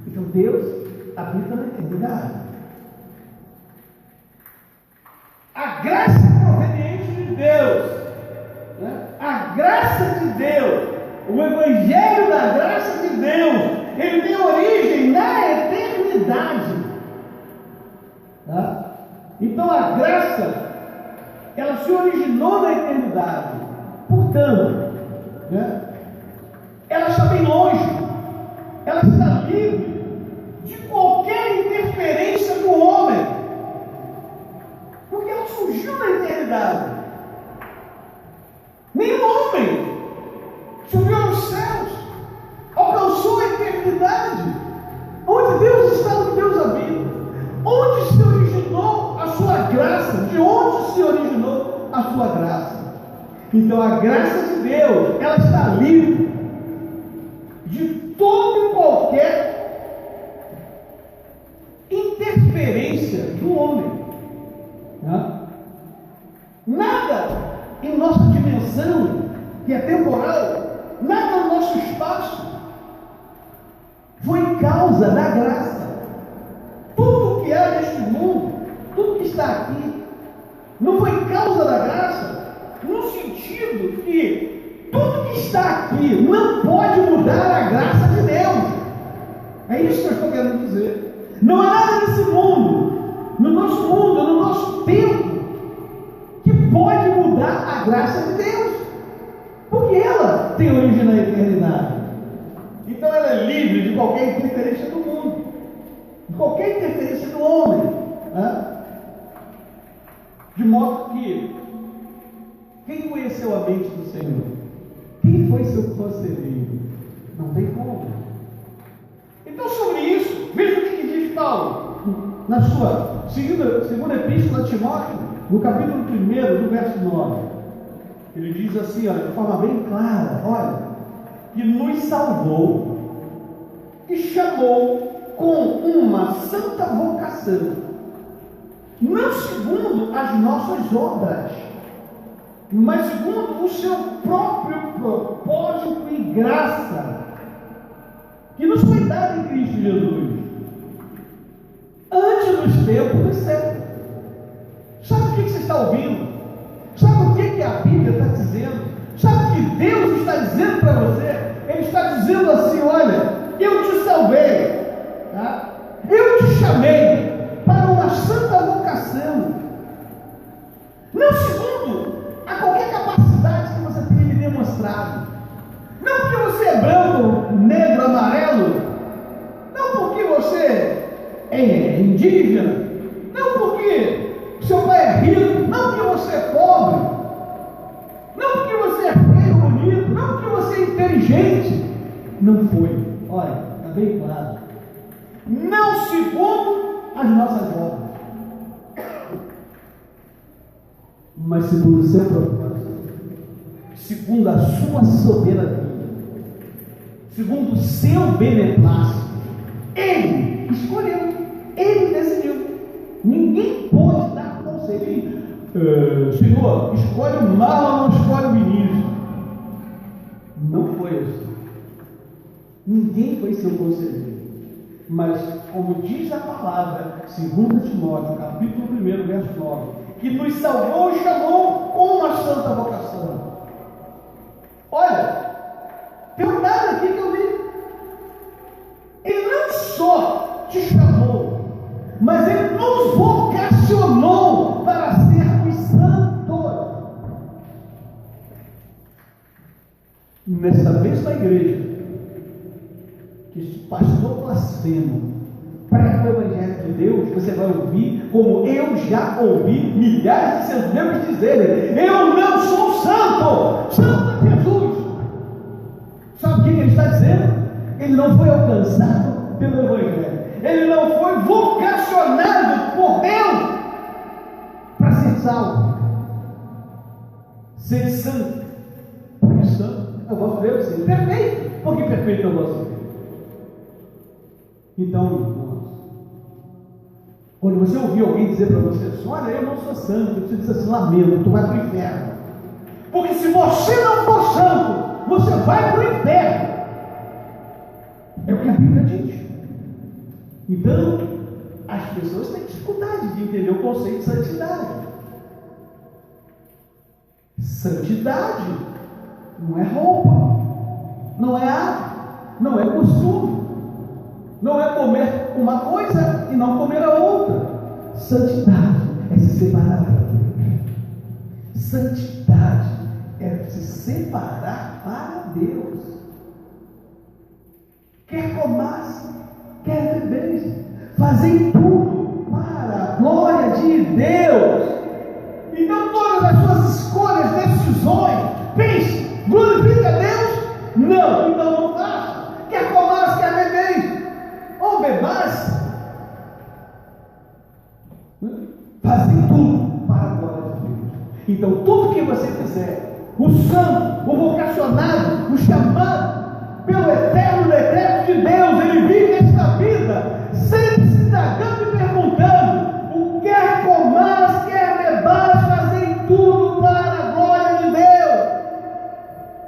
Speaker 1: Então Deus habita na eternidade. A graça proveniente de Deus, né? A graça de Deus, o Evangelho da graça de Deus, ele tem origem na eternidade, tá? Então a graça, ela se originou na eternidade. Portanto, né, ela está bem longe, ela está livre de qualquer interferência do homem, porque ela surgiu na eternidade. Nenhum homem subiu aos céus, alcançou a eternidade, onde Deus está, onde Deus habita, onde se originou a sua graça, de onde se originou a sua graça. Então a graça de Deus, ela está livre de toda e qualquer interferência do homem, né? Nada em nossa dimensão, que é temporal, nada no nosso espaço foi causa da graça. Tudo que há neste mundo, tudo que está aqui, não foi causa da graça, no sentido que tudo que está aqui não pode mudar a graça de Deus. É isso que eu estou querendo dizer. Não há nada nesse mundo, no nosso tempo, que pode mudar a graça de Deus, porque ela tem origem na eternidade. Então ela é livre de qualquer interferência do mundo, de qualquer interferência do homem, né? De modo que quem conheceu a mente do Senhor? Quem foi seu conselheiro? Não tem como. Então sobre isso, veja o que diz Paulo na sua segunda epístola a Timóteo, no capítulo 1, do verso 9. Ele diz assim, olha, de forma bem clara: olha, que nos salvou e chamou com uma santa vocação, não segundo as nossas obras, mas segundo o seu próprio propósito e graça, que nos foi dado em Cristo Jesus, antes dos tempos dos séculos. Sabe o que você está ouvindo? Sabe o que a Bíblia está dizendo? Sabe o que Deus está dizendo para você? Ele está dizendo assim: olha, eu te salvei, tá? Eu te chamei para uma santa vocação, não segundo a qualquer capacidade que você tenha me demonstrado, não porque você é branco, negro, amarelo, não porque você é indígena, não porque seu pai é rico, não porque você é pobre, não porque você é feio, bonito, não porque você é inteligente. Não foi. Olha, está bem claro. Não segundo as nossas obras, mas segundo o seu propósito, segundo a sua soberania, segundo o seu beneplácito. Ele escolheu, ele decidiu. Ninguém pode dar conselho. Senhor, escolhe o Marlon, não escolhe o ministro. Não foi isso. Ninguém foi seu conselheiro. Mas, como diz a palavra, 2 Timóteo, capítulo 1, verso 9, que nos salvou e chamou com uma santa vocação. Olha, tem um dado aqui que eu li. Ele não só te chamou, mas ele nos vocacionou para sermos santos. Nessa mesma igreja, que esse pastor blasfemo prega o Evangelho de Deus, você vai ouvir, como eu já ouvi milhares de seus membros dizerem: eu não sou santo, santo é Jesus. Sabe o que ele está dizendo? Ele não foi alcançado pelo Evangelho, ele não foi vocacionado por Deus para ser salvo, ser santo. Porque santo é o vosso Deus, ser perfeito, porque perfeito é o vosso Deus. Então, irmãos, quando você ouvir alguém dizer para você assim: olha, eu não sou santo, você diz assim: lamento, tu vai para o inferno. Porque se você não for santo, você vai para o inferno. É o que a Bíblia diz. Então, as pessoas têm dificuldade de entender o conceito de santidade. Santidade não é roupa, não é hábito, não é costume, não é comer uma coisa e não comer a outra. Santidade é se separar para Deus. Santidade é se separar para Deus. Quer comas, quer bebeis, fazem tudo para a glória de Deus. Então todas as suas escolhas, decisões, pense: glorifica a Deus? Não, então não faça. Quer comas, quer bebeis, ou bebais, fazem tudo para a glória de Deus. Então tudo que você fizer, o santo, o vocacionado, o chamado pelo eterno decreto de Deus, ele vive esta vida sempre se indagando e perguntando: o quer comas, quer bebais, fazem tudo para a glória de Deus.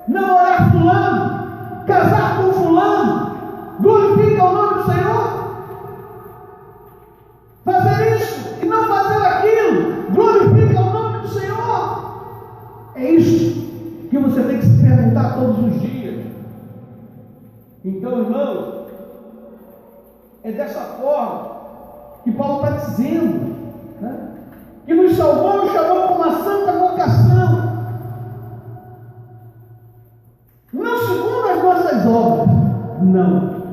Speaker 1: Namorar fulano, casar com fulano, glorifica o nome do Senhor. Fazer isso e não fazer aquilo, glorifica o nome do Senhor. É isso que você tem que se perguntar todos os dias. Então, irmãos, é dessa forma que Paulo está dizendo, né? Que nos salvou e chamou com uma santa vocação, não segundo as nossas obras, não,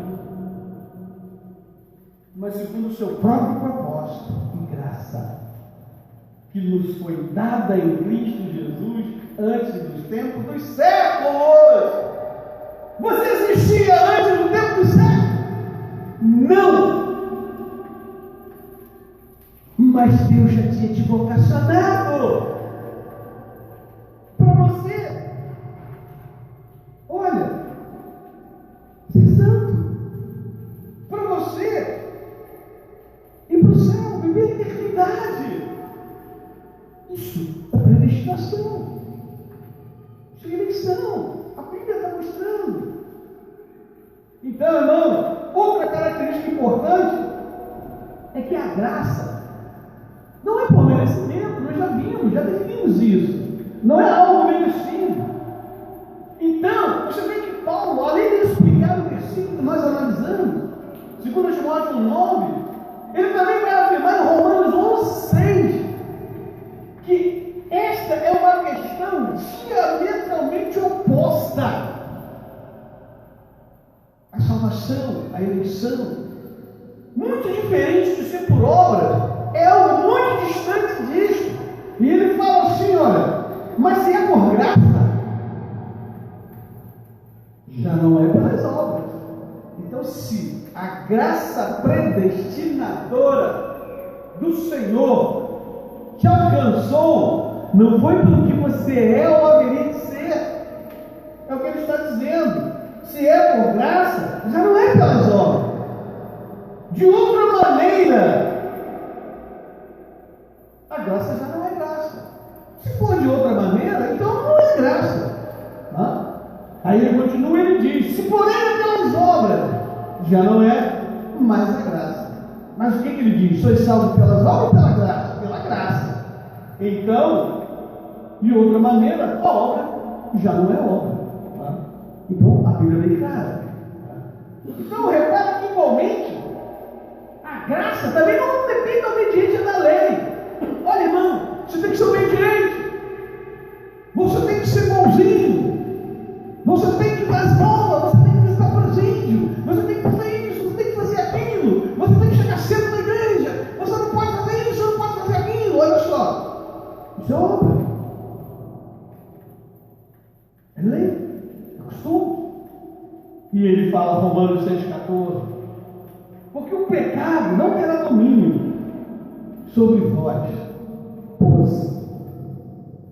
Speaker 1: mas segundo o seu próprio propósito e graça, que nos foi dada em Cristo Jesus antes dos tempos dos séculos. Você existia antes do tempo do século? Não. Mas Deus já tinha te vocacionado para você. Olha, não. Outra característica importante é que a graça não é por merecimento, nós já definimos isso. Não é algo merecido. Então, você vê que Paulo, além de explicar o versículo que nós analisamos, 2 Timóteo 9, ele também vai afirmar em Romanos 11:6, que esta é uma questão diametralmente oposta. A salvação, a eleição, muito diferente de ser por obra, é algo muito distante disso. E ele fala assim, olha, mas se é por graça, já não é pelas obras. Então, se a graça predestinadora do Senhor te alcançou, não foi pelo que você é ou haveria de ser. É o que ele está dizendo. Se é por graça, já não é pelas obras. De outra maneira, a graça já não é graça. Se for de outra maneira, então não é graça. Aí ele continua e ele diz: se porém é pelas obras, já não é mais a graça. Mas o que ele diz? Sois salvos pelas obras ou pela graça? Pela graça. Então, de outra maneira, a obra já não é obra. Então, a Bíblia é bem clara. Então, repara que igualmente, a graça também não depende da obediência da lei. Olha, irmão, você tem que ser obediente. Você tem que ser bonzinho. Você tem que ir para as esmola, você tem que visitar presídio, você tem que fazer isso, você tem que fazer aquilo, você tem que chegar cedo na igreja, você não pode fazer isso, você não pode fazer aquilo. Olha só, isso é obra, é lei, é costume. E ele fala, Romanos 6,14, porque o pecado não terá domínio sobre vós, pois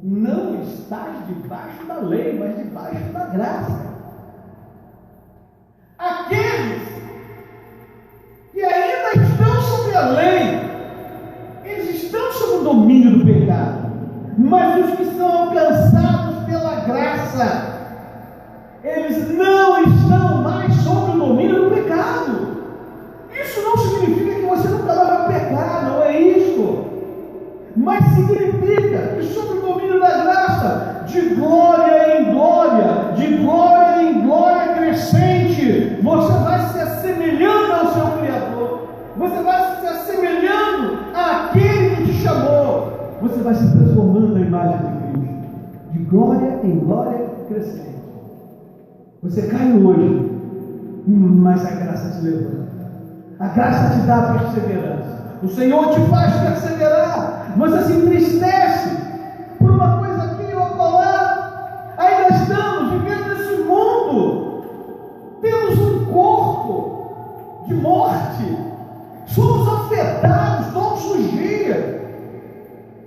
Speaker 1: não estás debaixo da lei, mas debaixo da graça. Aqueles que ainda estão sob a lei, eles estão sob o domínio do pecado. Mas os que são alcançados pela graça, eles não estão mais sob o domínio do pecado. Isso não significa que você nunca vai pecar, não é isso. Mas significa que sob o domínio da graça, de glória em glória, de glória em glória crescente, você vai se assemelhando ao seu Criador, você vai se assemelhando àquele que te chamou, você vai se transformando na imagem de Cristo, de glória em glória crescente. Você cai hoje, mas a graça te levanta, a graça te dá perseverança. O Senhor te faz perseverar. Você se entristece por uma coisa aqui ou acolá. Ainda estamos vivendo nesse mundo. Temos um corpo de morte. Somos afetados todos os dias.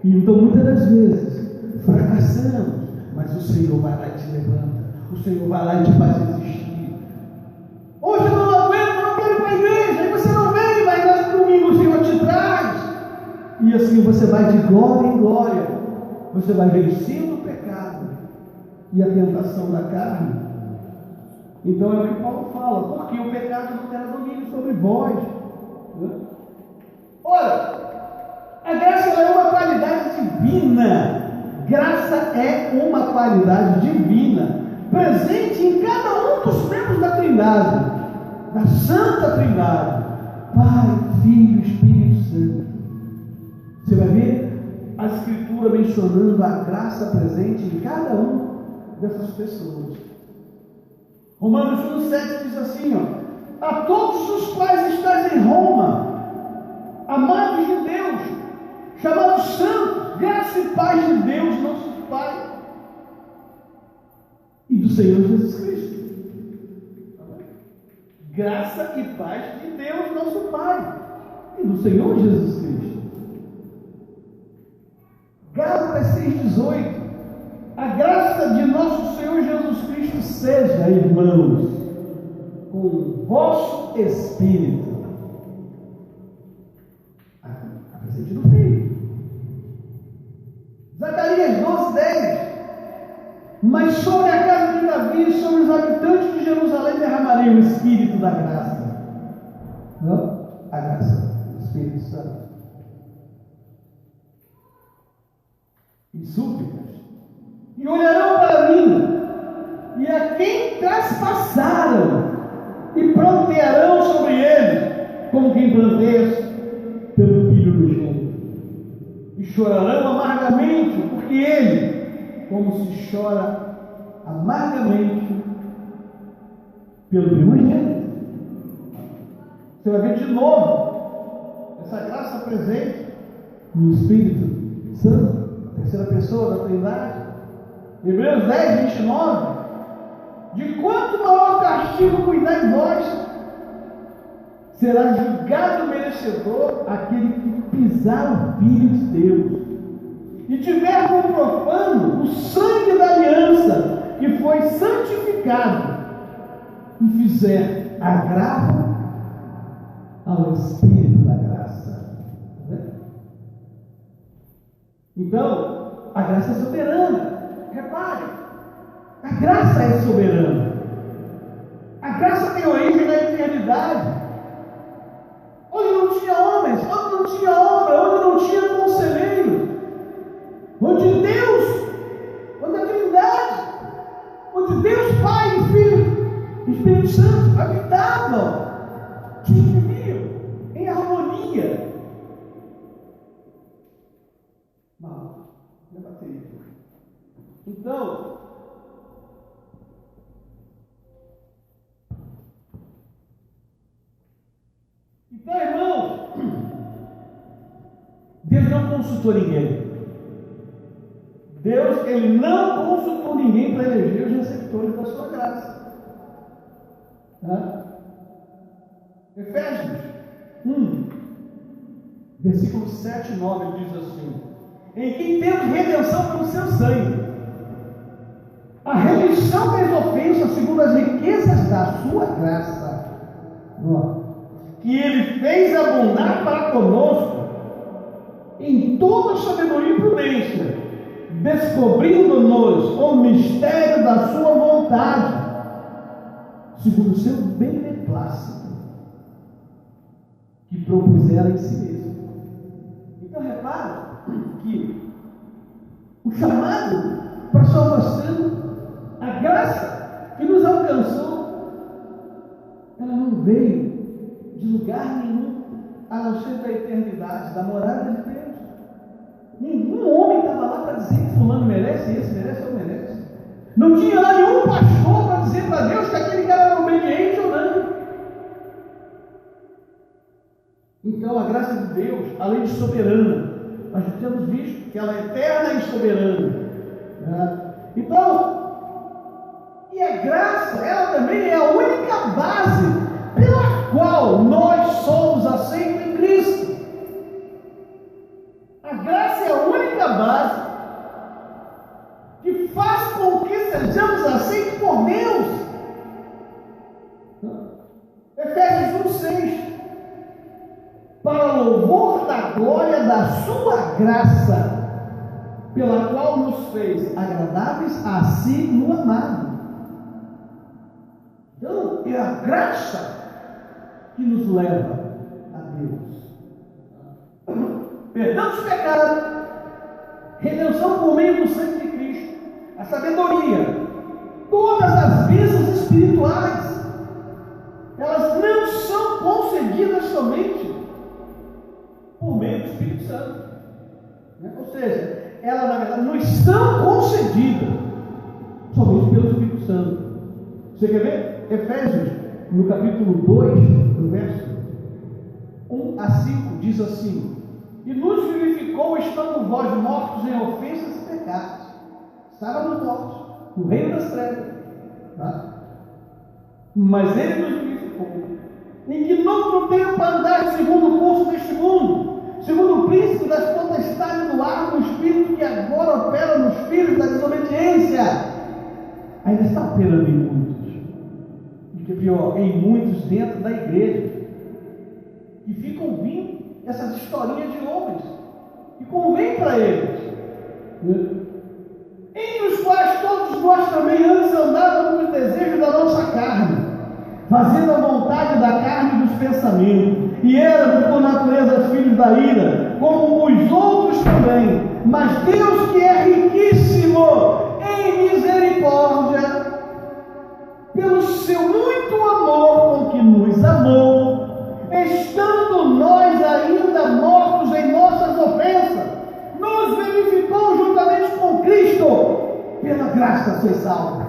Speaker 1: E então muitas das vezes fracassamos. Mas o Senhor vai lá e te levanta. O Senhor vai lá e te faz existir. Hoje eu não aguento, não quero ir para a igreja. Aí você não vem, mas no domingo o Senhor te traz. E assim você vai de glória em glória. Você vai vencendo o pecado e a tentação da carne. Então é o que Paulo fala, porque o pecado não terá domínio sobre vós. Ora, a graça é uma qualidade divina. Graça é uma qualidade divina, presente em cada um dos membros da Trindade, da Santa Trindade, Pai, Filho e Espírito Santo. Você vai ver a Escritura mencionando a graça presente em cada uma dessas pessoas. Romanos 1,7 diz assim, ó: a todos os quais estáis em Roma, amados de Deus, chamados santos, graça e paz de Deus, nosso Pai, e do Senhor Jesus Cristo. Graça e paz de Deus, nosso Pai, e do Senhor Jesus Cristo. Gálatas 6,18: a graça de nosso Senhor Jesus Cristo seja, irmãos, com o vosso espírito. A presente no Filho. Zacarias 12:10: mas sobre a casa de Davi e sobre os habitantes de Jerusalém derramarei o Espírito da graça a graça do Espírito Santo. E súplicas. E olharão para mim, e a quem traspassaram, e prantearão sobre ele, como quem planteia pelo filho do gênero. E chorarão amargamente, porque ele, como se chora amargamente pelo primogênito. Você vai ver de novo essa graça presente no Espírito Santo, a terceira pessoa da Trindade. Hebreus 10, 29. De quanto maior castigo cuidar de vós, será julgado merecedor aquele que pisar o Filho de Deus e tiver como profano o sangue da aliança que foi santificado e fizer agravo ao Espírito da graça. Então, a graça é soberana. Repare, a graça é soberana. A graça tem origem na eternidade. Onde não tinha homens, onde não tinha obra, onde não tinha conselheiro, onde Deus, onde a Trindade, onde Deus Pai, Filho e Espírito Santo habitavam, viviam em harmonia. Mal, minha bateria. Então, irmãos, Deus não consultou ninguém. Deus, Ele não consultou ninguém para eleger os receptores da sua graça. Efésios 1, versículos 7 e 9 diz assim: em quem temos redenção pelo seu sangue, a remissão das ofensas segundo as riquezas da sua graça, que Ele fez abundar para conosco em toda sabedoria e prudência, descobrindo-nos o mistério da sua vontade, segundo o seu beneplácito, que propusera em si mesmo. Então repare que o chamado para a salvação, a graça que nos alcançou, ela não veio de lugar nenhum, a não ser da eternidade, da morada de Deus. Nenhum homem estava lá para dizer que fulano merece, esse merece ou merece. Não tinha lá nenhum pastor para dizer para Deus que aquele cara era obediente ou não. Então a graça de Deus, além de soberana, nós temos visto que ela é eterna e soberana. Então, e a graça, ela também é a única base pela qual nós somos aceitos em Cristo. A graça é a única base que faz com que sejamos aceitos por Deus. Efésios 1,6: para louvor da glória da sua graça, pela qual nos fez agradáveis a si no amado. Então, é a graça que nos leva a Deus. Perdão dos pecados, redenção por meio do sangue de Cristo, a sabedoria, todas as bênçãos espirituais, elas não são concedidas somente por meio do Espírito Santo. Ou seja, elas na verdade não estão concedidas somente pelo Espírito Santo. Você quer ver? Efésios, no capítulo 2, no verso 1 a 5, diz assim: e nos vivificou, estando vós mortos em ofensas e pecados. Estávamos mortos no reino das trevas, mas Ele nos vivificou, em que não tempo andar segundo o curso deste mundo, segundo o príncipe das potestades do ar, do espírito que agora opera nos filhos da desobediência. Ainda está operando em muitos, e que é pior, em muitos dentro da igreja, e ficam ouvindo essas historinhas de homens que convém para eles, entre os quais todos nós também antes andávamos nos desejos da nossa carne, fazendo a vontade da carne e dos pensamentos, e éramos por natureza filhos da ira, como os outros também. Mas Deus, que é riquíssimo em misericórdia, pelo seu muito amor com que nos amou, estando nós ainda mortos em nossas ofensas, nos vivificou juntamente com Cristo. Pela graça sois salvos.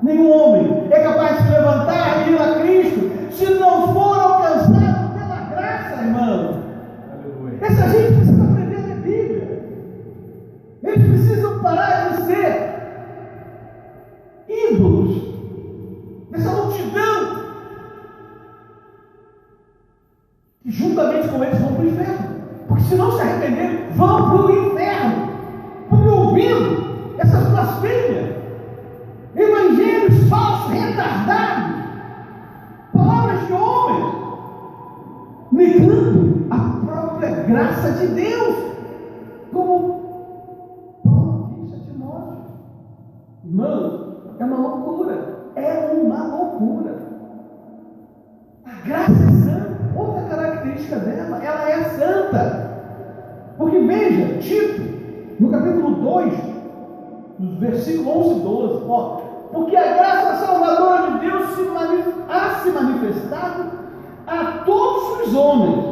Speaker 1: Nenhum homem é capaz de se levantar e ir a Cristo se não for alcançado pela graça, irmão. Aleluia. Essa gente precisa aprender a ler Bíblia. Eles precisam parar de ser ídolos dessa multidão que juntamente com eles vão para o inferno. Porque se não se arrependerem, vão para o inferno. Porque ouvindo essas blasfêmias, evangelhos falsos, retardados, palavras de homens, negando a própria graça de Deus, como Paulo disse a Timóteo. Irmão, é uma loucura. É uma loucura. A graça é santa. Outra característica dela, ela é santa. Porque veja, Tito, no capítulo 2, nos versículos 11 e 12, ó, porque a graça salvadora de Deus há se manifestado a todos os homens,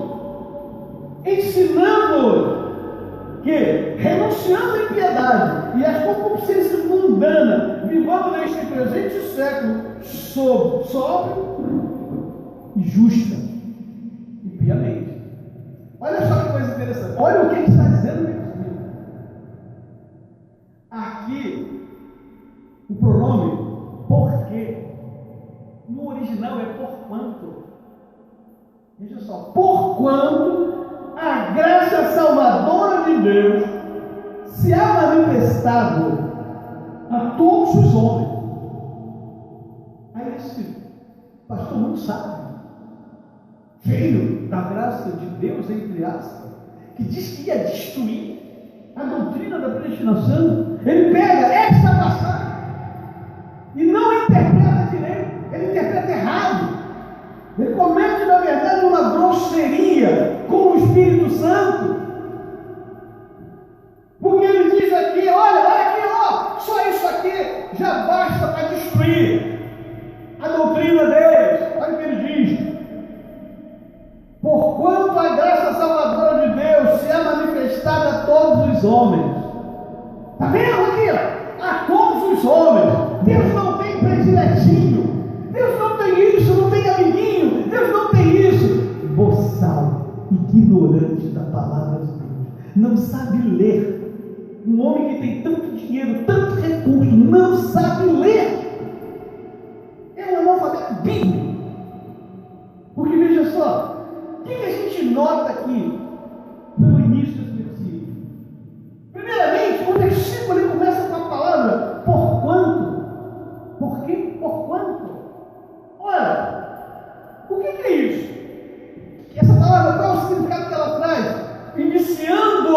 Speaker 1: ensinando que, renunciando à impiedade e às concupiscências mundanas, vivendo neste presente século sóbrio e justa e piamente. Olha só que coisa interessante. Olha o que ele está dizendo aqui. Aqui, o pronome porque, no original é porquanto. Veja só, porquanto a graça salvadora de Deus se há manifestado a todos os homens. Aí esse pastor muito sábio, cheio da graça de Deus, entre aspas, que diz que ia destruir a doutrina da predestinação, ele pega esta passagem e não interpreta direito, ele interpreta errado. Ele comete, na verdade, uma grosseria com o Espírito Santo, porque ele diz aqui, olha aqui, ó, só isso aqui já basta para destruir a doutrina deles. Olha o que ele diz: porquanto a graça salvadora de Deus se é manifestada a todos os homens. Está vendo aqui? A todos os homens. Deus não tem prediletinho. Deus não tem isso, não tem amiguinho. Deus não tem isso. Boçal, ignorante da palavra de Deus, não sabe ler. Um homem que tem tanto dinheiro, tanto recurso, não sabe ler. É um analfabeto bíblico. Porque veja só, o que a gente nota aqui pelo início desse versículo? Primeiramente, o versículo ele começa com a palavra porquanto. Por quê? Porquanto. Ora, o que é isso? Essa palavra, qual é o significado que ela traz? Iniciando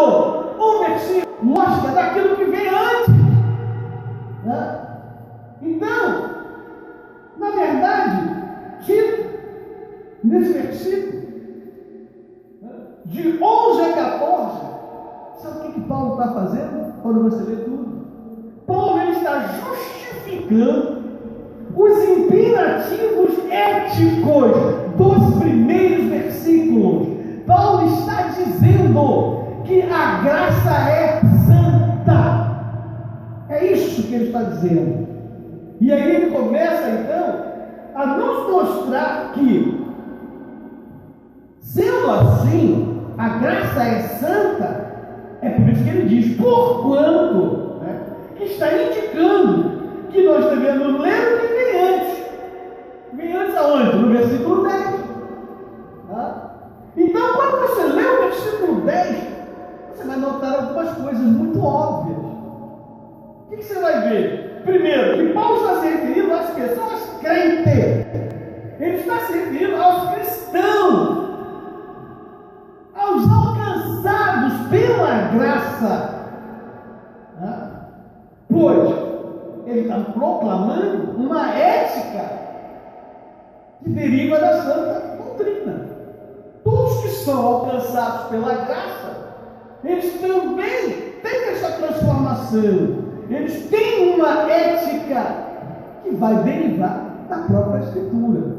Speaker 1: o versículo, mostra daquilo que vem antes. Né? Então, na verdade, Tito, nesse versículo, de 11 a 14, sabe o que Paulo está fazendo? Quando você lê tudo, Paulo ele está justificando os imperativos éticos dos primeiros versículos. Paulo está dizendo que a graça é santa. É isso que ele está dizendo. E aí ele começa então a nos mostrar que, sendo assim, a graça é santa. É por isso que ele diz porquanto, né? Que está indicando que nós devemos ler o que vem antes. Vem antes aonde? No versículo 10. Tá? Então, quando você lê o versículo 10, você vai notar algumas coisas muito óbvias. O que você vai ver? Primeiro, que Paulo está se referindo às pessoas crentes. Ele está se referindo aos cristãos, aos alcançados pela graça. Pois ele está proclamando uma ética que deriva da santa doutrina. são alcançados pela graça, eles também têm essa transformação. Eles têm uma ética que vai derivar da própria Escritura.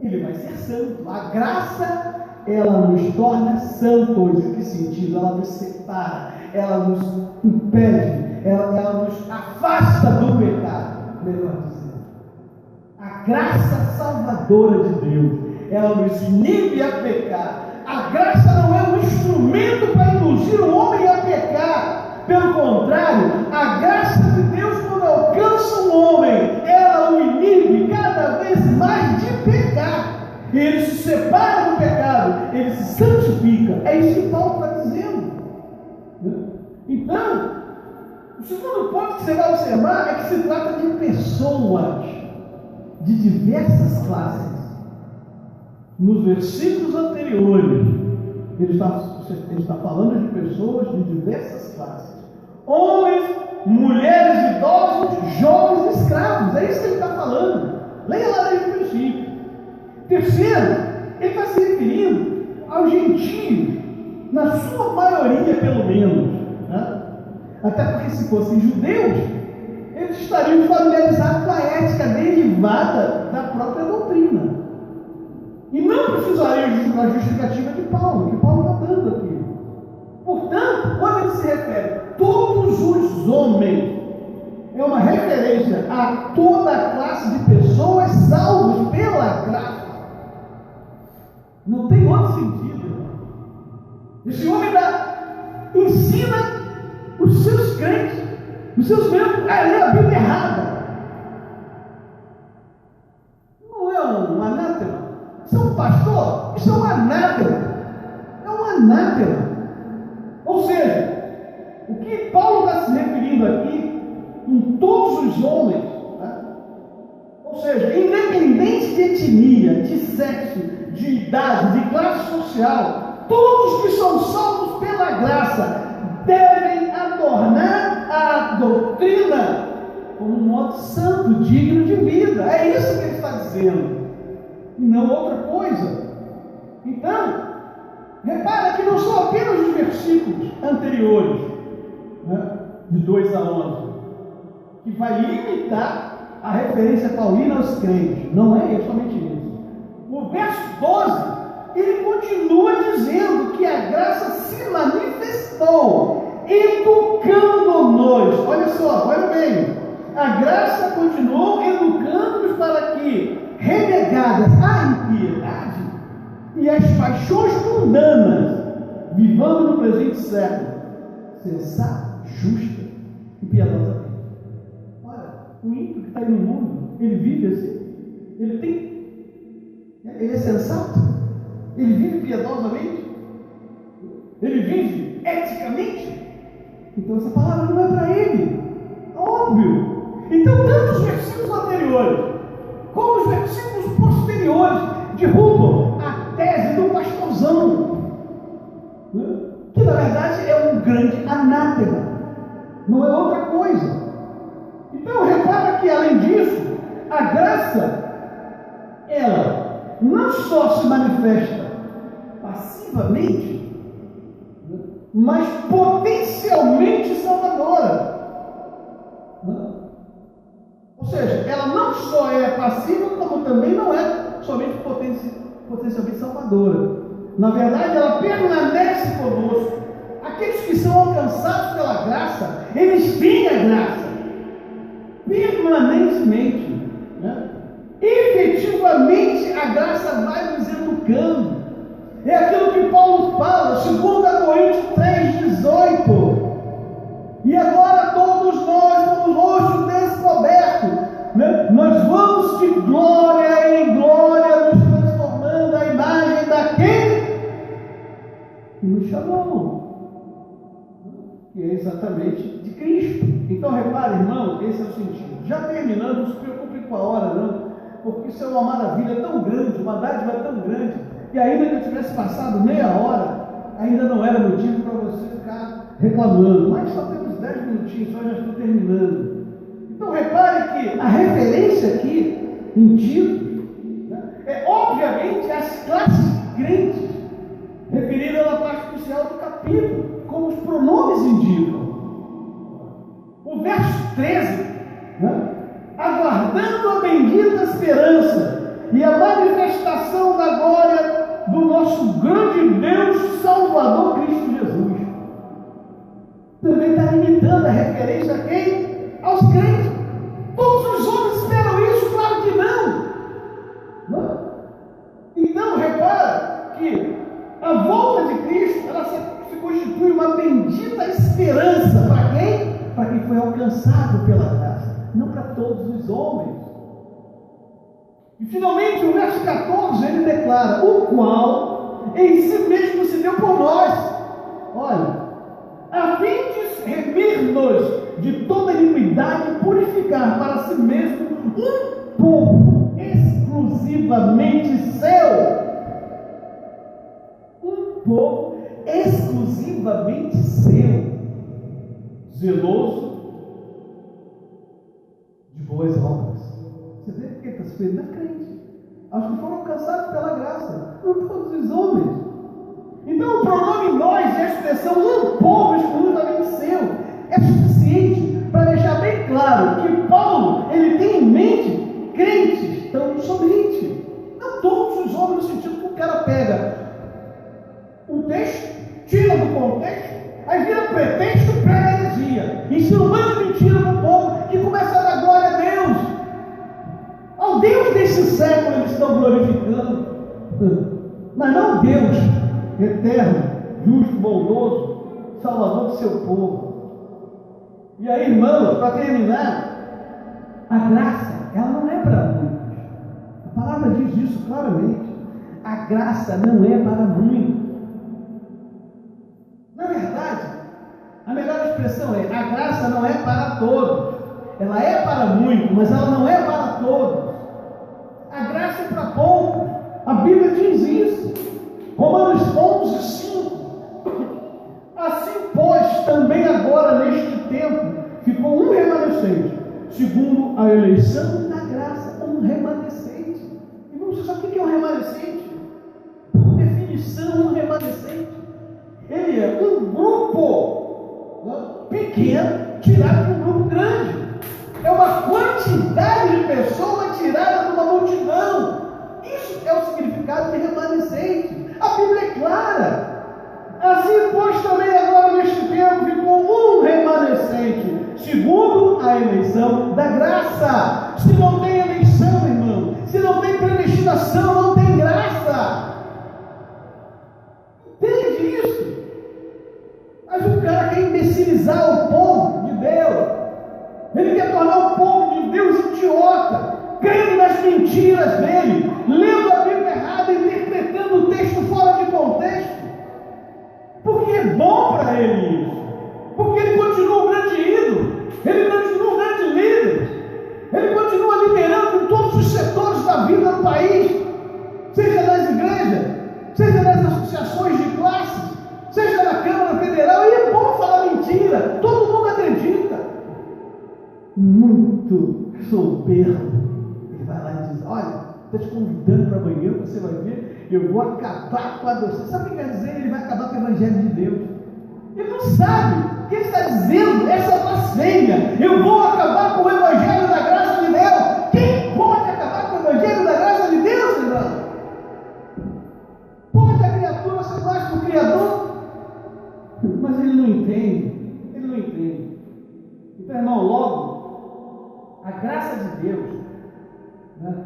Speaker 1: Ele vai ser santo. A graça, ela nos torna santos. Em que sentido? Ela nos separa, ela nos impede, ela nos afasta do pecado, melhor dizendo. A graça salvadora de Deus, ela nos inibe a pecar. A graça não é um instrumento para induzir o homem a pecar. Pelo contrário, a graça de Deus, quando alcança um homem, ela o inibe cada vez mais de pecar. Ele se separa do pecado, ele se santifica. É isso que Paulo está dizendo. Então, o segundo ponto que você vai observar é que se trata de pessoas de diversas classes. Nos versículos anteriores, ele está falando de pessoas de diversas classes. Homens, mulheres, idosos, jovens, escravos. É isso que ele está falando. Leia lá desde o princípio. Terceiro, ele está se referindo aos gentios, na sua maioria pelo menos, né? Até porque se fossem judeus, eles estariam familiarizados com a ética derivada da própria doutrina. E não precisariam da justificativa de Paulo, que Paulo está dando aqui. Portanto, quando ele se refere a todos os homens, é uma referência a toda a classe de pessoas salvos pela graça. Não tem outro sentido. Esse homem ensina os seus crentes, os seus membros, a ler a Bíblia errada. Não é um anátema. Isso é um pastor? Isso é um anátema. É um anátema. Ou seja, o que Paulo está se referindo aqui, em todos os homens, tá? Ou seja, independente de etnia, de sexo, de idade, de classe social, todos que são salvos pela graça devem adornar a doutrina como um modo santo, digno de vida. É isso que ele está dizendo, e não outra coisa. Então, repara que não são apenas os versículos anteriores, né, de 2 a 11, que vai limitar a referência paulina aos crentes. Não é somente isso. O verso 12, ele continua dizendo que a graça se manifestou, educando-nos. Olha só, olha bem. A graça continuou educando-nos para que, renegadas a impiedade e as paixões mundanas, vivamos no presente século, sensata, justa e piedosamente. Olha, o ímpio que está aí no mundo, ele vive assim? Ele é sensato? Ele vive piedosamente? Ele vive eticamente? Então essa palavra não é para ele. Óbvio. Então tanto os versículos anteriores como os versículos posteriores derrubam a tese do pastorzão, que na verdade é um grande anátema, não é outra coisa. Então repara que além disso, a graça, ela não só se manifesta passivamente, mas potencialmente salvadora. Ou seja, ela não só é passiva, como também não é somente potencialmente salvadora. Na verdade, ela permanece conosco. Aqueles que são alcançados pela graça, eles têm a graça permanentemente, né? Efetivamente, a graça vai nos educando. É aquilo que Paulo fala, 2 Coríntios 3,18. E agora todos nós, com o rosto descoberto, né? Nós vamos de glória em glória, nos transformando a imagem daquele que nos chamou, que é exatamente de Cristo. Então repare, irmãos, esse é o sentido. Já terminando, não se preocupe com a hora não, porque isso é uma maravilha tão grande, uma dádiva tão grande, que ainda que eu tivesse passado meia hora, ainda não era motivo para você ficar reclamando. Mas só temos 10 minutinhos, só já estou terminando. Então repare que a referência aqui em Tito, né, é obviamente as classes de crentes nos indicam. O verso 13, né? Aguardando a bendita esperança e a manifestação da glória do nosso grande Deus Salvador Cristo Jesus. Também está limitando a referência a quem? Aos crentes. Todos os homens esperam isso? Claro que não. Então, repara que a volta de Cristo, ela se constitui uma bendita esperança para quem? Para quem foi alcançado pela graça, não para todos os homens. E finalmente, o verso 14, ele declara: o qual em si mesmo se deu por nós. Olha, a fim de remir-nos de toda iniquidade e purificar para si mesmo um povo exclusivamente seu. Um povo exclusivamente seu, zeloso de boas obras. Você vê que está se referindo a crente, aos que foram alcançados pela graça, não todos os homens. Então o pronome nós e a expressão um povo exclusivamente seu é suficiente para deixar bem claro que Paulo, ele tem em mente crentes tão somente, não todos os homens, no sentido que o cara pega o texto, tira do contexto, aí vira pretexto para heresia, ensina um monte de mentira para o povo que começa a dar glória a Deus. Ao Deus desse século eles estão glorificando, mas não Deus eterno, justo, bondoso, salvador do seu povo. E aí, irmãos, para terminar, a graça, ela não é para muitos. A palavra diz isso claramente. A graça não é para muitos. Na verdade, a melhor expressão é: a graça não é para todos. Ela é para muitos, mas ela não é para todos. A graça é para poucos. A Bíblia diz isso. Romanos 11:5. Assim, pois, também agora neste tempo ficou um remanescente, segundo a eleição da graça, um remanescente. Irmão, você sabe o que é um remanescente? Por definição, um remanescente, ele é um grupo pequeno tirado de um grupo grande. É uma quantidade de pessoas tirada de uma multidão. Isso é o significado de remanescente. A Bíblia é clara. Assim, pois, também agora neste tempo ficou um remanescente, segundo a eleição da graça. Se não tem eleição, irmão, se não tem predestinação, não tem graça. Entende isso? Mas o cara quer imbecilizar o povo de Deus. Ele quer tornar o povo de Deus idiota, crendo nas mentiras dele, lendo a Bíblia errada, interpretando o texto fora de contexto. Porque é bom para ele isso. Porque ele continua um grande ídolo, ele continua um grande líder, ele continua liderando em todos os setores da vida do país, seja nas igrejas, seja nas associações de classes, seja na Câmara Federal. E é bom falar mentira, todo mundo acredita. Muito soberbo, ele vai lá e diz: olha, estou te convidando para amanhã, você vai ver, eu vou acabar com a adoção. Sabe o que quer dizer? Ele vai acabar com o Evangelho de Deus. Ele não sabe o que ele está dizendo, essa blasfêmia. Eu vou acabar com o Evangelho da graça de Deus. Quem pode acabar com o Evangelho da graça de Deus, irmão? Pode a criatura ser mais que o Criador? Mas ele não entende. Ele não entende. Então, irmão, logo, a graça de Deus,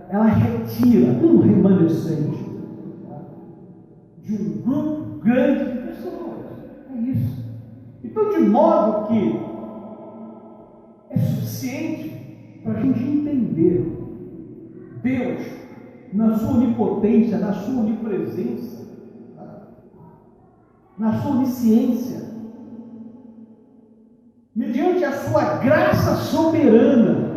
Speaker 1: ela retira um remanescente de um grupo grande de pessoas. É isso. Então, de modo que é suficiente para a gente entender Deus na sua onipotência, na sua onipresença, na sua onisciência, mediante a sua graça soberana.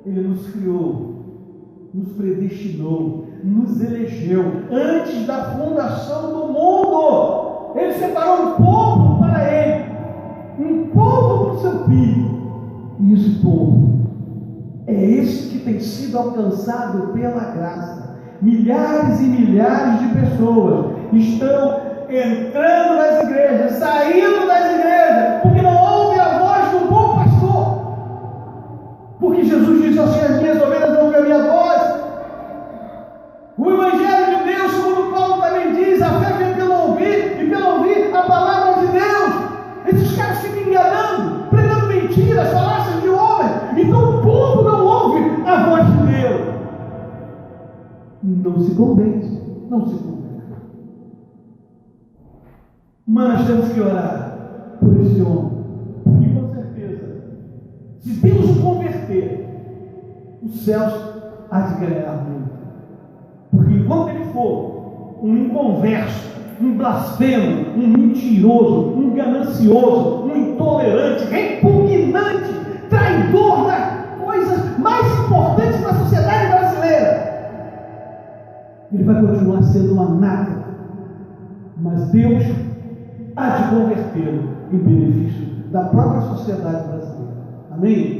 Speaker 1: Ele nos criou, nos predestinou, nos elegeu antes da fundação do mundo. Ele separou um povo para ele, um povo para o seu filho. E esse povo é esse que tem sido alcançado pela graça. Milhares e milhares de pessoas estão entrando nas igrejas, saindo das igrejas, porque não ouve a voz do bom pastor. Porque Jesus disse assim: as minhas ovelhas ouvem a minha voz. O Evangelho de Deus, segundo Paulo também diz, a fé vem pelo ouvir, e pelo ouvir a palavra de Deus. Esses caras ficam enganando, pregando mentiras, falácias de homens. Então o povo não ouve a voz de Deus. Não se convence, não se convence. Mas temos que orar por esse homem. E com certeza, se Deus o converter, os céus há de ganhar muito. Porque enquanto ele for um inconverso, um blasfemo, um mentiroso, um ganancioso, um intolerante, repugnante, traidor das coisas mais importantes da sociedade brasileira, ele vai continuar sendo um anátema. Mas Deus há de convertê-lo em benefício da própria sociedade brasileira. Amém?